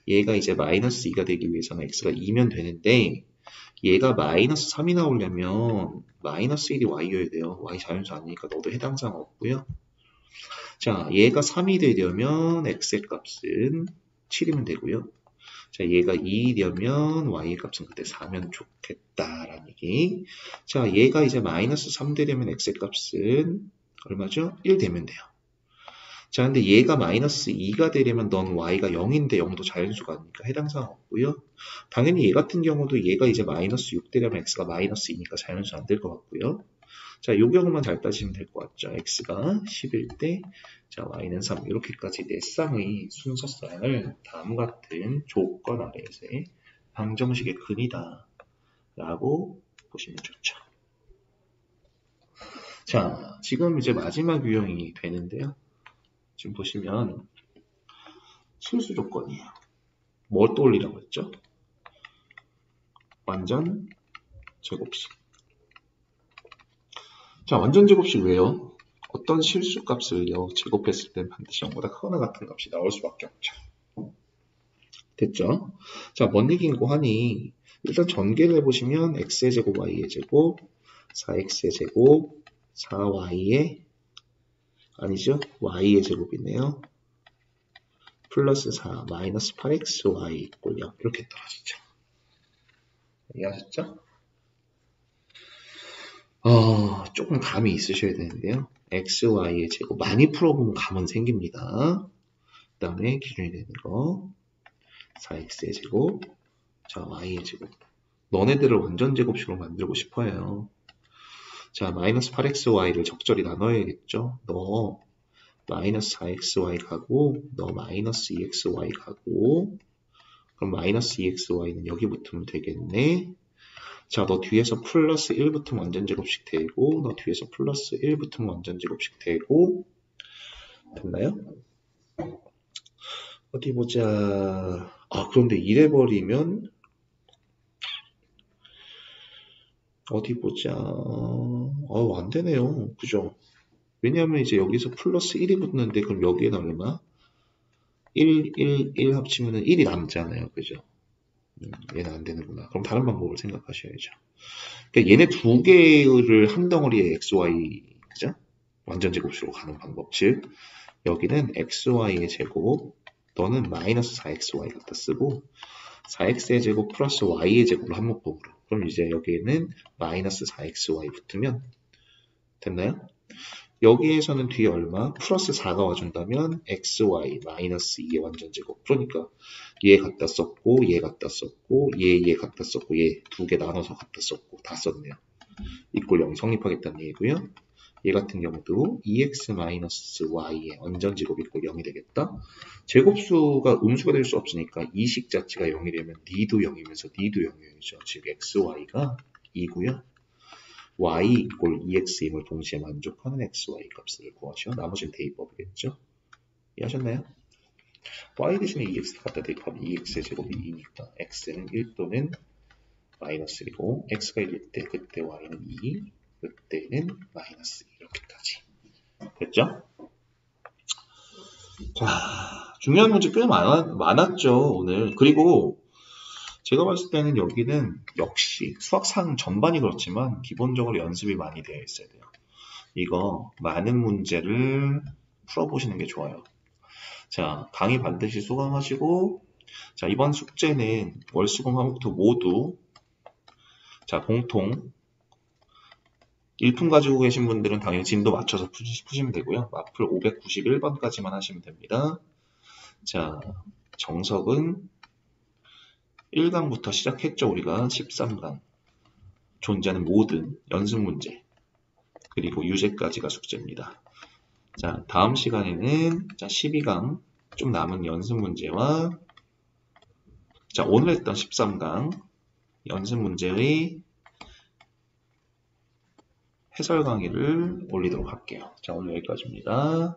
얘가 이제 마이너스 2가 되기 위해서는 x가 2면 되는데 얘가 마이너스 3이 나오려면 마이너스 1이 y여야 돼요. y 자연수 아니니까 너도 해당사항 없고요. 자, 얘가 3이 되려면 x의 값은 7이면 되고요. 자, 얘가 2되려면 y의 값은 그때 4면 좋겠다라는 얘기. 자, 얘가 이제 마이너스 3 되려면 x의 값은 얼마죠? 1 되면 돼요. 자, 근데 얘가 마이너스 2가 되려면 넌 y가 0인데 0도 자연수가 아니니까 해당사항 없고요. 당연히 얘 같은 경우도 얘가 이제 마이너스 6 되려면 x가 마이너스 2니까 자연수 안 될 것 같고요. 자, 요 경우만 잘 따지면 될 것 같죠. x가 10일 때, 자, y는 3 이렇게까지 4쌍의 순서쌍을 다음과 같은 조건 아래에서의 방정식의 근이다 라고 보시면 좋죠. 자, 지금 이제 마지막 유형이 되는데요. 지금 보시면 실수 조건이에요. 뭘 떠올리라고 했죠? 완전 제곱식. 자, 완전 제곱식 왜요? 어떤 실수 값을요, 제곱했을 땐 반드시 0보다 크거나 같은 값이 나올 수밖에 없죠. 됐죠? 자, 뭔 얘기인고 하니, 일단 전개를 해보시면 x의 제곱, y의 제곱, 4x의 제곱, 4y의, 아니죠? y의 제곱이네요. 플러스 4, 마이너스 8xy 이꼴 0. 이렇게 떨어지죠. 이해하셨죠? 조금 감이 있으셔야 되는데요. x, y의 제곱 많이 풀어보면 감은 생깁니다. 그 다음에 기준이 되는 거 4x의 제곱, 자 y의 제곱. 너네들을 완전 제곱식으로 만들고 싶어요. 자 마이너스 8xy를 적절히 나눠야겠죠. 너 마이너스 4xy 가고 너 마이너스 2xy 가고 그럼 마이너스 2xy는 여기 붙으면 되겠네. 자, 너 뒤에서 플러스 1 붙으면 완전 제곱식 되고 너 뒤에서 플러스 1 붙으면 완전 제곱식 되고 됐나요? 어디 보자. 그런데 이래버리면 어디 보자. 안 되네요. 그죠? 왜냐하면 이제 여기서 플러스 1이 붙는데 그럼 여기에는 얼마? 1, 1, 1 합치면 1이 남잖아요. 그죠? 얘는 안 되는구나. 그럼 다른 방법을 생각하셔야죠. 그러니까 얘네 두 개를 한 덩어리에 xy, 그죠? 완전 제곱식으로 가는 방법. 즉, 여기는 xy의 제곱, 너는 마이너스 4xy 갖다 쓰고, 4x의 제곱 플러스 y의 제곱을 한목법으로. 그럼 이제 여기에는 마이너스 4xy 붙으면, 됐나요? 여기에서는 뒤에 얼마? 플러스 4가 와준다면 xy 마이너스 2의 완전 제곱. 그러니까 얘 갖다 썼고 얘 갖다 썼고 얘 갖다 썼고 얘 두 개 나눠서 갖다 썼고 다 썼네요. 이꼴 0이 성립하겠다는 얘기고요. 얘 같은 경우도 2x 마이너스 y의 완전 제곱 이꼴 0이 되겠다. 제곱수가 음수가 될 수 없으니까 이식 자체가 0이 되면 니도 0이면서 니도 0이죠. 즉 xy가 2고요. y 이꼴 2x임을 동시에 만족하는 xy 값을 구하시오. 나머지는 대입법이겠죠. 이해하셨나요? y 대신에 2x 갖다 대입하면 2x의 제곱이 2니까 x는 1 또는 마이너스 1이고 x가 1일 때 그때 y는 2, 그때는 마이너스 2 이렇게까지. 됐죠? 자, 중요한 문제 꽤 많았죠 오늘. 그리고 제가 봤을 때는 여기는 역시 수학상 전반이 그렇지만 기본적으로 연습이 많이 되어 있어야 돼요. 이거 많은 문제를 풀어보시는 게 좋아요. 자, 강의 반드시 수강하시고 자, 이번 숙제는 월수금 화목토 모두 자, 공통 일품 가지고 계신 분들은 당연히 진도 맞춰서 푸시면 되고요. 마플 591번까지만 하시면 됩니다. 자, 정석은 1강부터 시작했죠. 우리가 13강 존재하는 모든 연습 문제 그리고 유제까지가 숙제입니다. 자, 다음 시간에는 자, 12강 좀 남은 연습 문제와 자, 오늘 했던 13강 연습 문제의 해설 강의를 올리도록 할게요. 자, 오늘 여기까지입니다.